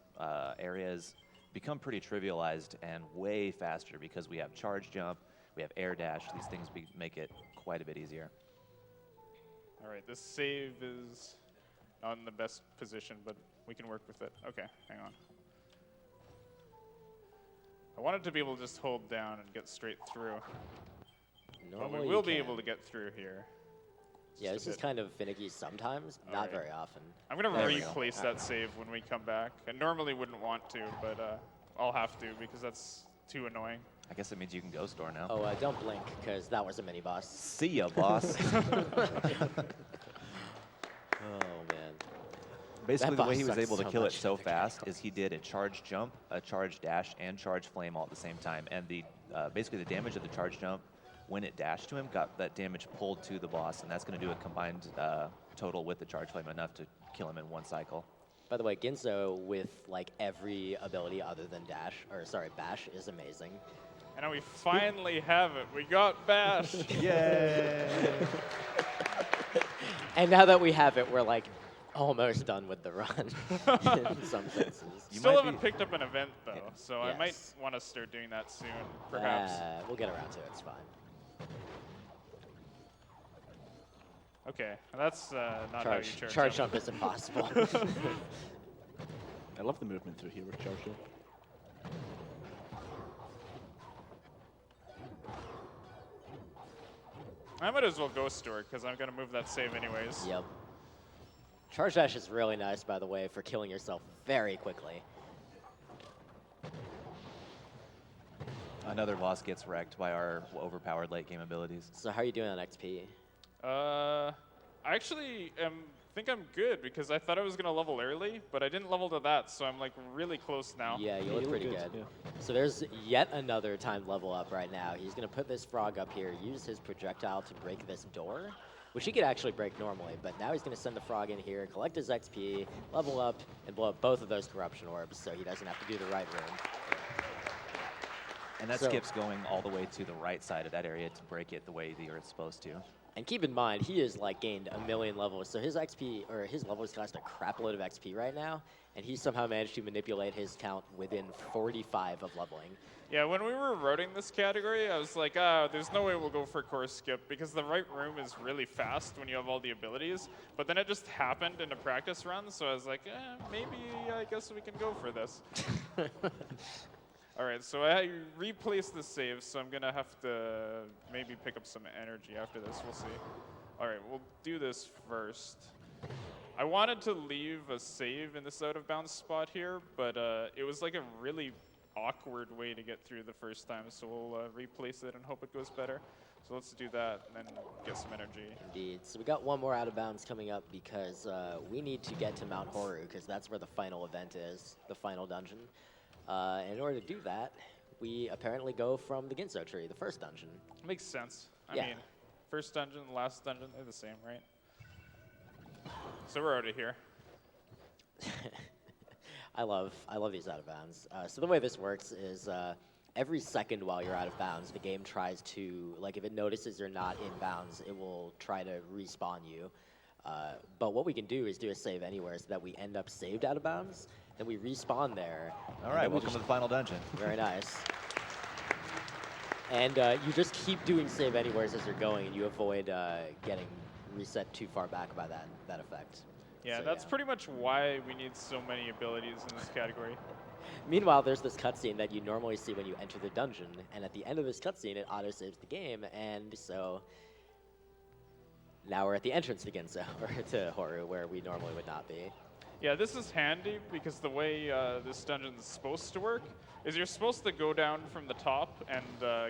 areas become pretty trivialized and way faster because we have charge jump, we have air dash. These things make it quite a bit easier. All right, this save is not in the best position, but we can work with it. Okay, hang on. I wanted to be able to just hold down and get straight through. But Normally we you will be can. able to get through here. Yeah, Just this a is bit. kind of finicky sometimes, All not right. very often. I'm going to There we go. replace that save when we come back. I normally wouldn't want to, but I'll have to because that's too annoying. I guess it means you can go store now. Oh, don't blink, because that was a mini boss. See ya, boss. Oh, man. Basically, the way boss he was sucks able to so kill it much so in the fast is he did a charge jump, a charge dash, and charge flame all at the same time. And the basically the damage of the charge jump, when it dashed to him, got that damage pulled to the boss, and that's going to do a combined total with the charge flame enough to kill him in one cycle. By the way, Ginzo with like every ability other than bash is amazing. And now we finally have it. We got Bash. Yay! And now that we have it, we're like almost done with the run in some senses. You Still might haven't be- picked up an event, though, so I might Yes. want to start doing that soon, perhaps. We'll get around to it. It's fine. Okay, that's not how you Charge jump is impossible. I love the movement through here with charge jump. I might as well go store, because I'm going to move that save anyways. Yep. Charge dash is really nice, by the way, for killing yourself very quickly. Another boss gets wrecked by our overpowered late game abilities. So how are you doing on XP? I actually think I'm good, because I thought I was going to level early, but I didn't level to that, so I'm like really close now. Yeah, you Yeah, look you look pretty good, good. yeah. So there's yet another timed level up right now. He's going to put this frog up here, use his projectile to break this door, which he could actually break normally, but now he's going to send the frog in here, collect his XP, level up, and blow up both of those corruption orbs so he doesn't have to do the right room. And that So- skips going all the way to the right side of that area to break it the way that it's supposed to. And keep in mind, he has like gained 1 million levels, so his XP, or his levels cost a crap load of XP right now, and he somehow managed to manipulate his count within 45 of leveling. Yeah, when we were routing this category, I was like, there's no way we'll go for core skip, because the right room is really fast when you have all the abilities, but then it just happened in a practice run, so I was like, maybe I guess we can go for this. All right, so I replaced the save, so I'm going to have to maybe pick up some energy after this. We'll see. All right, we'll do this first. I wanted to leave a save in this out-of-bounds spot here, but it was like a really awkward way to get through the first time, so we'll replace it and hope it goes better. So let's do that and then get some energy. Indeed. So we got one more out of bounds coming up because we need to get to Mount Horu because that's where the final event is, the final dungeon. In order to do that, we apparently go from the Ginso Tree, the first dungeon. Makes sense. I Yeah. mean, first dungeon, last dungeon, they're the same, right? So we're out of here. I love these out of bounds. So the way this works is every second while you're out of bounds, the game tries to, like if it notices you're not in bounds, it will try to respawn you. But what we can do is do a save anywhere so that we end up saved out of bounds, then we respawn there. All and right, then we welcome just- to the final dungeon. Very nice. And you just keep doing save anywheres as you're going, and you avoid getting reset too far back by that effect. Yeah, So, that's pretty much why we need so many abilities in this category. Meanwhile, there's this cutscene that you normally see when you enter the dungeon, and at the end of this cutscene, it auto-saves the game, and so now we're at the entrance to Ginso, or to Horu, where we normally would not be. Yeah, this is handy because the way this dungeon is supposed to work is you're supposed to go down from the top and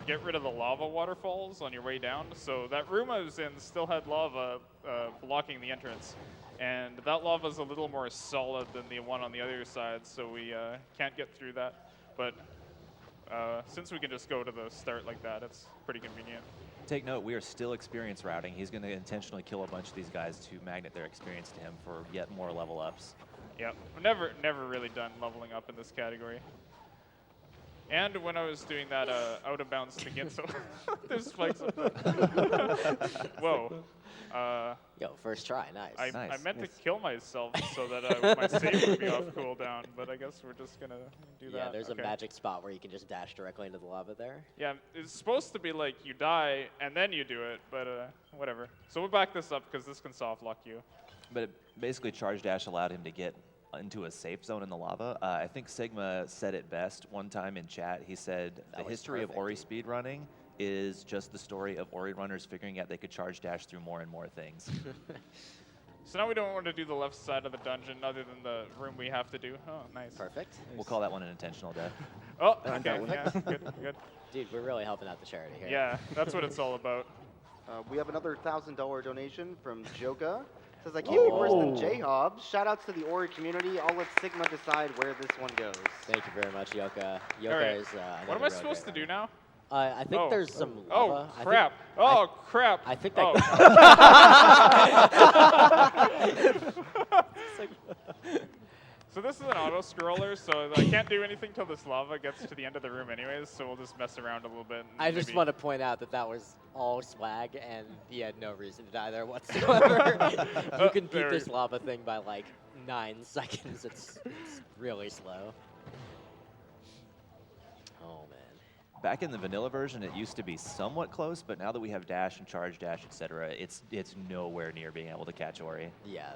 get rid of the lava waterfalls on your way down. So that room I was in still had lava blocking the entrance. And that lava is a little more solid than the one on the other side, so we can't get through that. But since we can just go to the start like that, it's pretty convenient. Take note, we are still experience routing. He's going to intentionally kill a bunch of these guys to magnet their experience to him for yet more level ups. Yeah, I've never really done leveling up in this category. And when I was doing that out of bounds to Ginso, there's spikes up there. Whoa. Yo, first try, nice. I meant to kill myself so that my save would be off cooldown, but I guess we're just gonna do that. Yeah, there's a magic spot where you can just dash directly into the lava there. Yeah, it's supposed to be like you die and then you do it, but whatever. So we'll back this up because this can soft lock you. But basically, Charge Dash allowed him to get into a safe zone in the lava. I think Sigma said it best one time in chat. He said, the history of Ori speedrunning is just the story of Ori runners figuring out they could charge dash through more and more things. So now we don't want to do the left side of the dungeon other than the room we have to do. Oh, nice. Perfect. We'll call that one an intentional death. Oh, okay, yeah, good. Dude, we're really helping out the charity here. Yeah, that's what it's all about. We have another $1,000 donation from Joka. Says, I can't be worse than J-Hobbs. Shout outs to the Ori community. I'll let Sigma decide where this one goes. Thank you very much, Yoka. Yoka Right. is What am I supposed to do now? I think there's some Oh, lava. crap. Crap. I think that. So this is an auto-scroller, so I can't do anything till this lava gets to the end of the room anyways, so we'll just mess around a little bit. I just want to point out that that was all swag, and he had no reason to die there whatsoever. You can beat this lava thing by like 9 seconds. It's really slow. Oh, man. Back in the vanilla version, it used to be somewhat close, but now that we have dash and charge dash, etc., it's nowhere near being able to catch Ori. Yeah.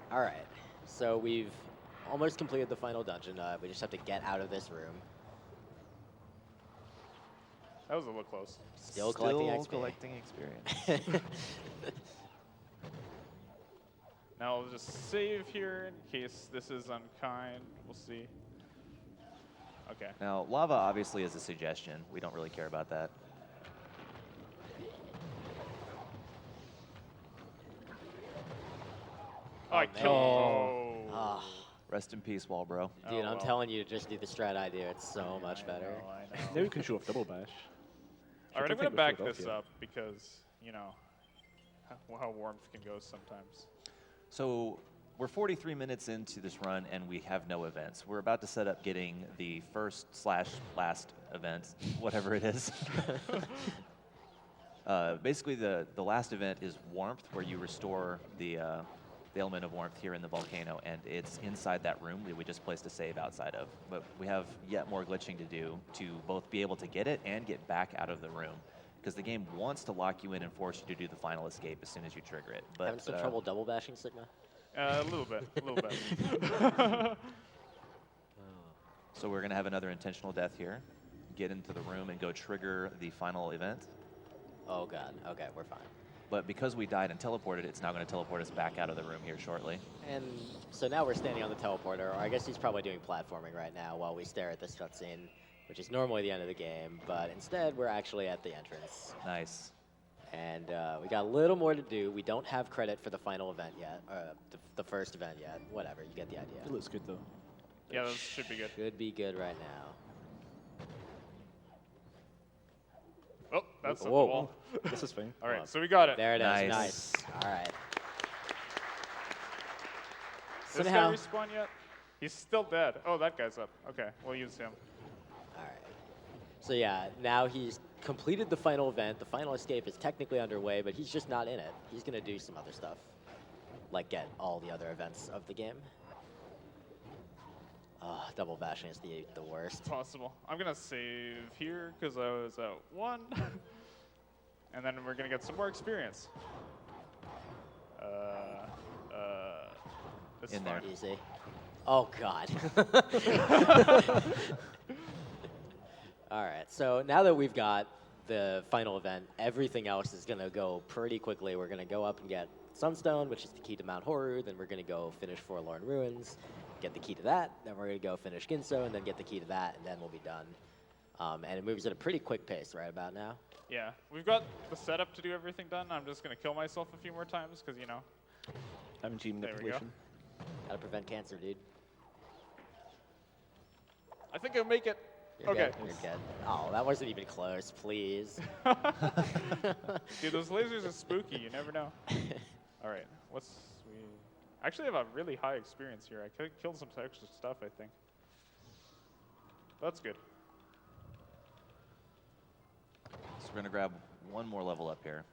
All right. So we've almost completed the final dungeon. We just have to get out of this room. That was a little close. Still collecting XP. Collecting experience. Now I'll just save here in case this is unkind. We'll see. Okay. Now, lava obviously is a suggestion. We don't really care about that. Oh, I killed him. Oh. Ah, Rest in peace, wall bro. dude, Oh, I'm well. telling you to just do the strat I do. It's so much better. I know. Now we can show off double bash. All right, I'm Should've going to taken back the this Philadelphia. up because, you know, how warmth can go sometimes. So we're 43 minutes into this run, and we have no events. We're about to set up getting the first/last event, whatever it is. Basically, the last event is warmth, where you restore the element of warmth here in the volcano, and it's inside that room that we just placed a save outside of. But we have yet more glitching to do to both be able to get it and get back out of the room, because the game wants to lock you in and force you to do the final escape as soon as you trigger it. But Having some trouble double bashing Sigma? A little bit. So we're going to have another intentional death here. Get into the room and go trigger the final event. Oh, God. Okay, we're fine. But because we died and teleported, it's now going to teleport us back out of the room here shortly. And so now we're standing on the teleporter, or I guess he's probably doing platforming right now while we stare at this cutscene, which is normally the end of the game, but instead we're actually at the entrance. Nice. And we got a little more to do. We don't have credit for the final event yet, the first event yet. Whatever, you get the idea. It looks good though. Yeah, that should be good. Should be good right now. Oh, that's on the Whoa. wall. This is fine. All right, so we got it. There it is. Nice. Nice. All right. So This guy now, respawn yet? He's still dead. Oh, that guy's up. Okay, we'll use him. all right. So yeah, now he's completed the final event. The final escape is technically underway, but he's just not in it. He's gonna do some other stuff, like get all the other events of the game. Double bashing is the worst. Possible. I'm gonna save here because I was at 1, and then we're gonna get some more experience. That's In there. fine. Easy. Oh, God. All right, so now that we've got the final event, everything else is going to go pretty quickly. We're going to go up and get Sunstone, which is the key to Mount Horu. Then we're going to go finish Forlorn Ruins, get the key to that. Then we're going to go finish Ginso, and then get the key to that, and then we'll be done. And it moves at a pretty quick pace right about now. Yeah, we've got the setup to do everything done. I'm just going to kill myself a few more times because, you know. MG There we go. manipulation. Gotta prevent cancer, dude. I think I'll make it. You're Okay. good. You're good. Oh, that wasn't even close, please. Dude, those lasers are spooky. You never know. All right, we actually have a really high experience here. I killed some extra stuff, I think. That's good. So we're going to grab one more level up here.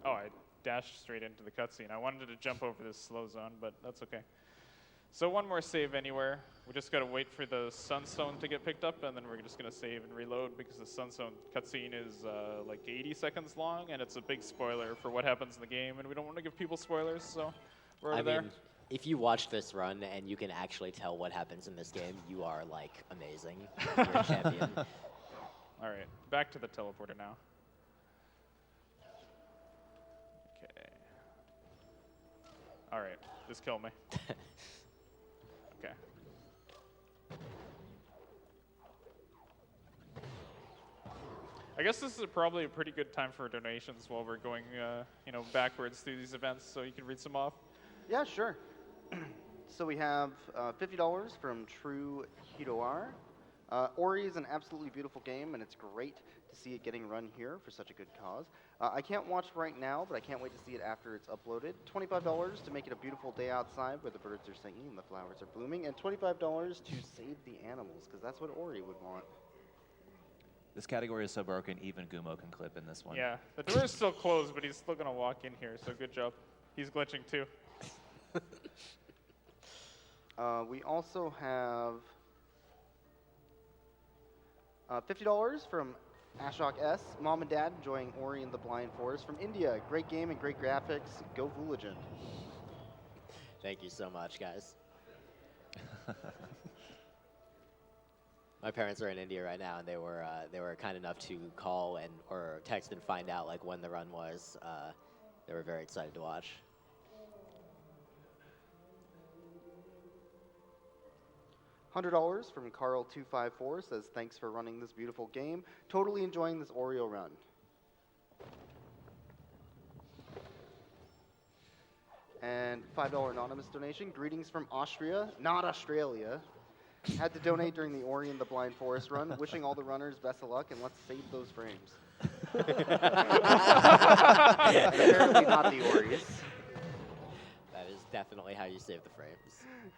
Oh, I dashed straight into the cutscene. I wanted to jump over this slow zone, but that's okay. So one more save anywhere. We just got to wait for the Sunstone to get picked up, and then we're just going to save and reload because the Sunstone cutscene is like 80 seconds long, and it's a big spoiler for what happens in the game, and we don't want to give people spoilers, so we're over there. I mean, if you watch this run and you can actually tell what happens in this game, you are, like, amazing. You're a champion. All right, back to the teleporter now. Okay. All right, just kill me. Okay. I guess this is probably a pretty good time for donations while we're going, you know, backwards through these events, so you can read some off. Yeah, sure. So we have $50 from True Hidoar. Ori is an absolutely beautiful game, and it's great to see it getting run here for such a good cause. I can't watch right now, but I can't wait to see it after it's uploaded. $25 to make it a beautiful day outside where the birds are singing and the flowers are blooming, and $25 to save the animals, because that's what Ori would want. This category is so broken, even Gumo can clip in this one. Yeah, the door is still closed, but he's still going to walk in here, so good job. He's glitching too. We also have $50 from Ashok S. Mom and Dad enjoying Ori and the Blind Forest from India. Great game and great graphics. Go Fooligan. Thank you so much, guys. My parents are in India right now, and they were kind enough to call and or text and find out like when the run was. They were very excited to watch. $100 from Carl254 says, thanks for running this beautiful game. Totally enjoying this Oreo run. And $5 anonymous donation. Greetings from Austria, not Australia. Had to donate during the Ori and the Blind Forest run. Wishing all the runners best of luck, and let's save those frames. Apparently not the Oris. That is definitely how you save the frames.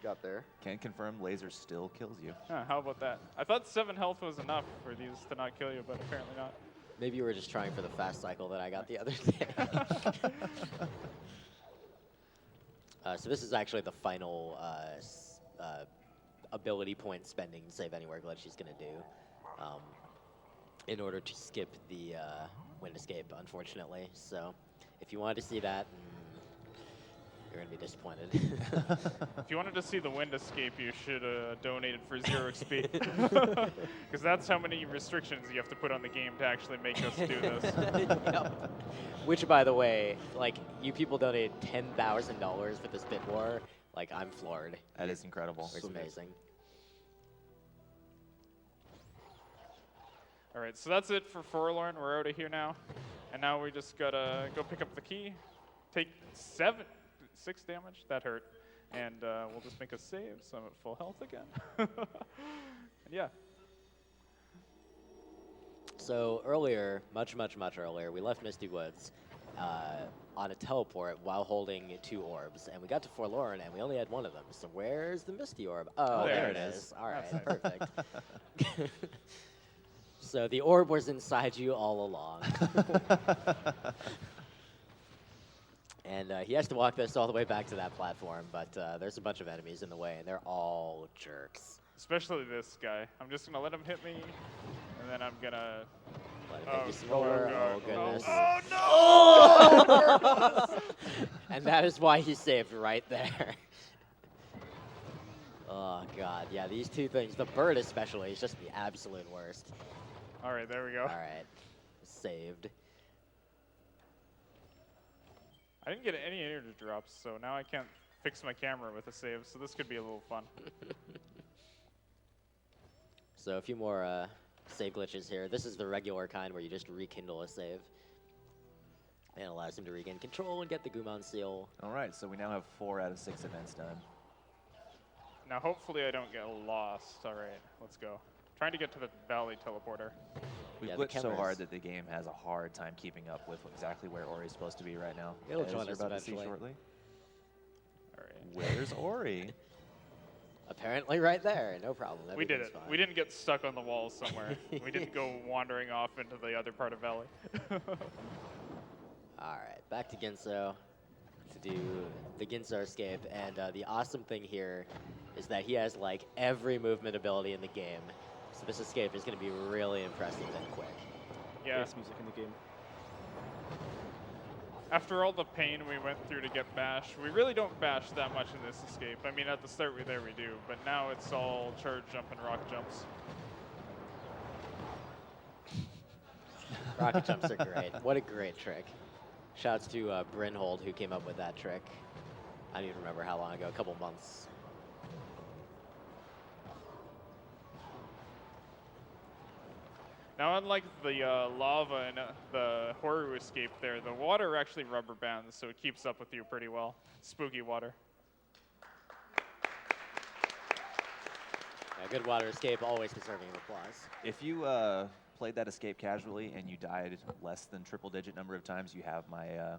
Got there. Can confirm laser still kills you. Huh, how about that? I thought 7 health was enough for these to not kill you, but apparently not. Maybe you were just trying for the fast cycle that I got the other day. So this is actually the final ability point spending save anywhere glitch she's going to do in order to skip the wind escape, unfortunately. So if you wanted to see that, you're going to be disappointed. If you wanted to see the wind escape, you should have donated for 0 XP. Because that's how many restrictions you have to put on the game to actually make us do this. Yep. Which, by the way, like, you people donated $10,000 for this bit war. Like, I'm floored. That is incredible. It's amazing. All right, so that's it for Forlorn. We're out of here now. And now we just got to go pick up the key, take 6 damage. That hurt. And we'll just make a save, so I'm at full health again. And yeah. So earlier, much earlier, we left Misty Woods on a teleport while holding 2 orbs. And we got to Forlorn, and we only had 1 of them. So where's the Misty Orb? Oh, There there it it is. is. All right, That's perfect. So the orb was inside you all along. And he has to walk this all the way back to that platform, but there's a bunch of enemies in the way, and they're all jerks. Especially this guy. I'm just gonna let him hit me, and then I'm gonna. Let him Oh, hit you some more. God. Oh, goodness. Oh, no! And that is why he saved right there. Oh, God. Yeah, these two things, the bird especially, is just the absolute worst. All right, there we go. All right. Saved. I didn't get any energy drops, so now I can't fix my camera with a save, so this could be a little fun. So a few more save glitches here. This is the regular kind where you just rekindle a save. And it allows him to regain control and get the Gumon seal. All right, so we now have 4 out of 6 events done. Now, hopefully I don't get lost. All right, let's go. Trying to get to the valley teleporter. We've Yeah, the glitched so cameras. hard that the game has a hard time keeping up with exactly where Ori is supposed to be right now. It'll as join you're us about to see eventually. shortly. All right. Where's Ori? Apparently right there. No problem. We did it. Everything's fine. We didn't get stuck on the wall somewhere. We didn't go wandering off into the other part of valley. All right, back to Ginso to do the Ginso escape. And the awesome thing here is that he has like every movement ability in the game. So this escape is going to be really impressive and quick. Yeah. Best music in the game. After all the pain we went through to get bash, we really don't bash that much in this escape. I mean, at the start we do, but now it's all charge jump and rock jumps. Rocket jumps are great. What a great trick. Shouts to Brynhold, who came up with that trick. I don't even remember how long ago, a couple months. Now, unlike the lava and the Horu escape there, the water actually rubber bands, so it keeps up with you pretty well. Spooky water. A good water escape, always deserving of applause. If you played that escape casually and you died less than triple-digit number of times, you have my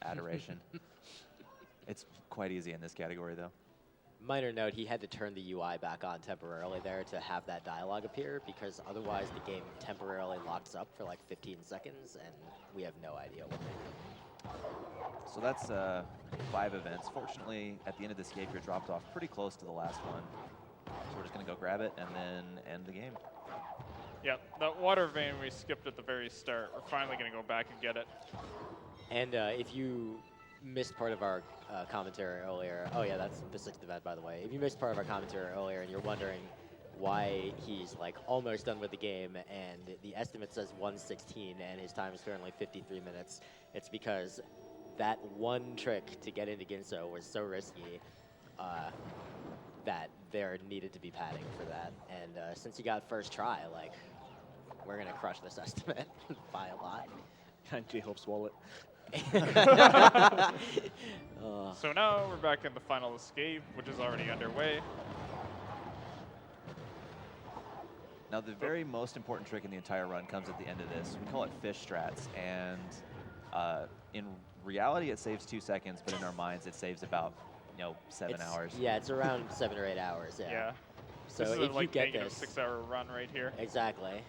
adoration. It's quite easy in this category, though. Minor note, he had to turn the UI back on temporarily there to have that dialogue appear, because otherwise the game temporarily locks up for like 15 seconds, and we have no idea what. So that's 5 events. Fortunately, at the end of this game, you're dropped off pretty close to the last one. So we're just going to go grab it and then end the game. Yep, that water vein we skipped at the very start. We're finally going to go back and get it. And if you missed part of our commentary earlier, oh yeah, that's the 6th event, by the way. If you missed part of our commentary earlier and you're wondering why he's like almost done with the game and the estimate says 1:16 and his time is currently 53 minutes, it's because that one trick to get into Ginso was so risky that there needed to be padding for that. And since he got first try, like, we're gonna crush this estimate by a lot. And J-Hop's wallet. So now we're back in the final escape, which is already underway. Now, the very most important trick in the entire run comes at the end of this. We call it fish strats, and in reality, it saves 2 seconds, but in our minds, it saves about 7 hours. Yeah, it's around 7 or 8 hours. Yeah. So This is if a, like, you get negative this, 6-hour run right here. exactly,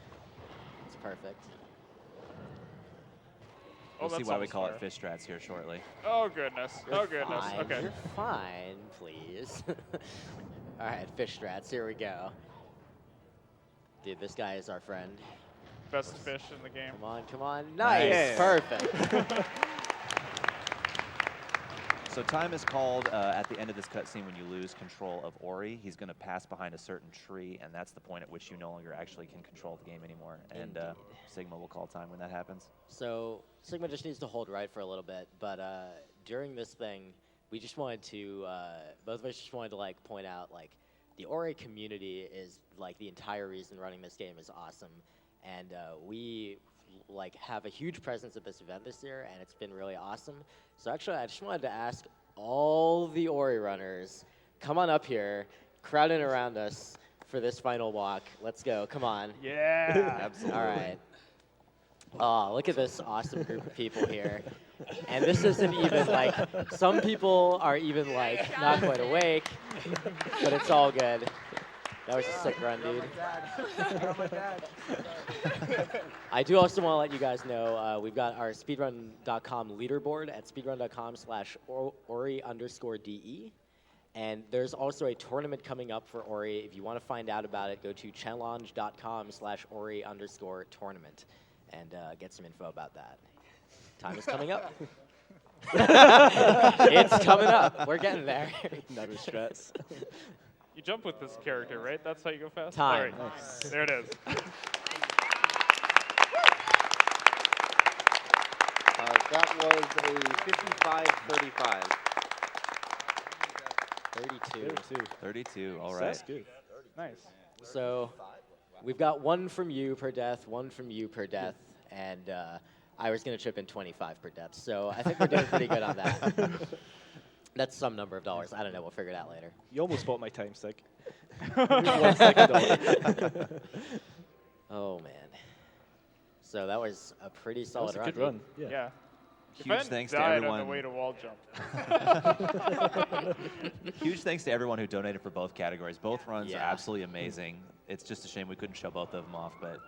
it's perfect. Oh, We'll see that's why we almost call fire. it fish strats here shortly. Oh, goodness. You're Oh, goodness. fine. Okay. You're fine, please. All right, fish strats. Here we go. Dude, this guy is our friend. Best fish in the game. Come on, come on. Nice. Nice. Perfect. So time is called at the end of this cutscene when you lose control of Ori. He's going to pass behind a certain tree, and that's the point at which you no longer actually can control the game anymore. And Indeed. Sigma will call time when that happens. So Sigma just needs to hold right for a little bit, but during this thing, we just wanted to, both of us just wanted to like point out like the Ori community is like the entire reason running this game is awesome, and we like have a huge presence at this event this year, and it's been really awesome. So actually, I just wanted to ask all the Ori runners, come on up here, crowd in around us for this final walk. Let's go, come on. Yeah. Absolutely. All right. Oh, look at this awesome group of people here. And this isn't even like, some people are even like not quite awake, but it's all good. That was a sick run, dude. I do also want to let you guys know we've got our speedrun.com leaderboard at speedrun.com/Ori_DE. And there's also a tournament coming up for Ori. If you want to find out about it, go to challenge.com/Ori_tournament and get some info about that. Time is coming up. It's coming up. We're getting there. Never stress. You jump with this character, right? That's how you go fast? Time. All right. There it is. That was a 55-35. 32. 32. All right. That's good. Nice. So we've got 1 from you per death, 1 from you per death, and I was going to chip in 25 per death. So I think we're doing pretty good on that. That's some number of dollars. I don't know. We'll figure it out later. You almost bought my time stick. 1 second away. Oh, man. So that was a pretty That was solid a good run. run. Yeah. If I Huge hadn't thanks to died everyone. on the way to wall jump. Huge thanks to everyone who donated for both categories. Both runs are Yeah. absolutely amazing. It's just a shame we couldn't show both of them off, but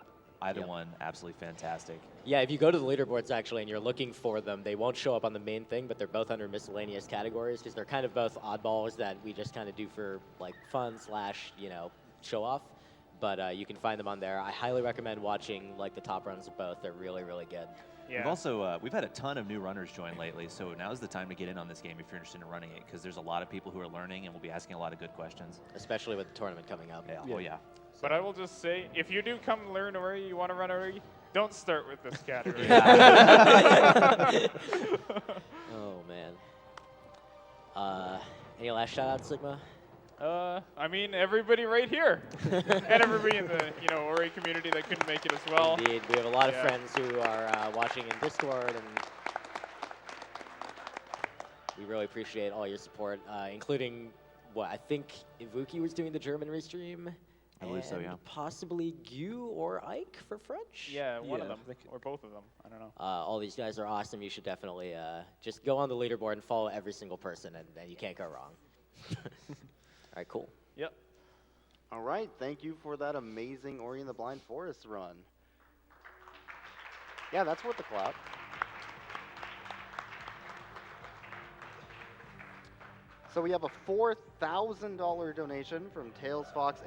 either Yep. one absolutely fantastic. Yeah, if you go to the leaderboards, actually, and you're looking for them, they won't show up on the main thing, but they're both under miscellaneous categories because they're kind of both oddballs that we just kind of do for, like, fun / show off. But you can find them on there. I highly recommend watching, like, the top runs of both. They're really, really good. Yeah. We've also we've had a ton of new runners join lately, so now's the time to get in on this game if you're interested in running it, because there's a lot of people who are learning and we'll be asking a lot of good questions. Especially with the tournament coming up. Yeah. Oh yeah. But I will just say, if you do come learn Ori, you want to run Ori, don't start with this category. Oh, man. Any last shout-outs, Sigma? I mean, everybody right here. And everybody in the Ori community that couldn't make it as well. Indeed. We have a lot of Yeah. friends who are watching in Discord, and we really appreciate all your support, including what I think Ivuki was doing the German restream. I believe so, and yeah. Possibly Gu or Ike for French. Yeah, one of Yeah, them, I think- or both of them. I don't know. All these guys are awesome. You should definitely just go on the leaderboard and follow every single person, and you can't go wrong. All right, cool. Yep. All right, thank you for that amazing Ori and the Blind Forest run. Yeah, that's worth the clap. So we have a $4,000 donation from Tails Fox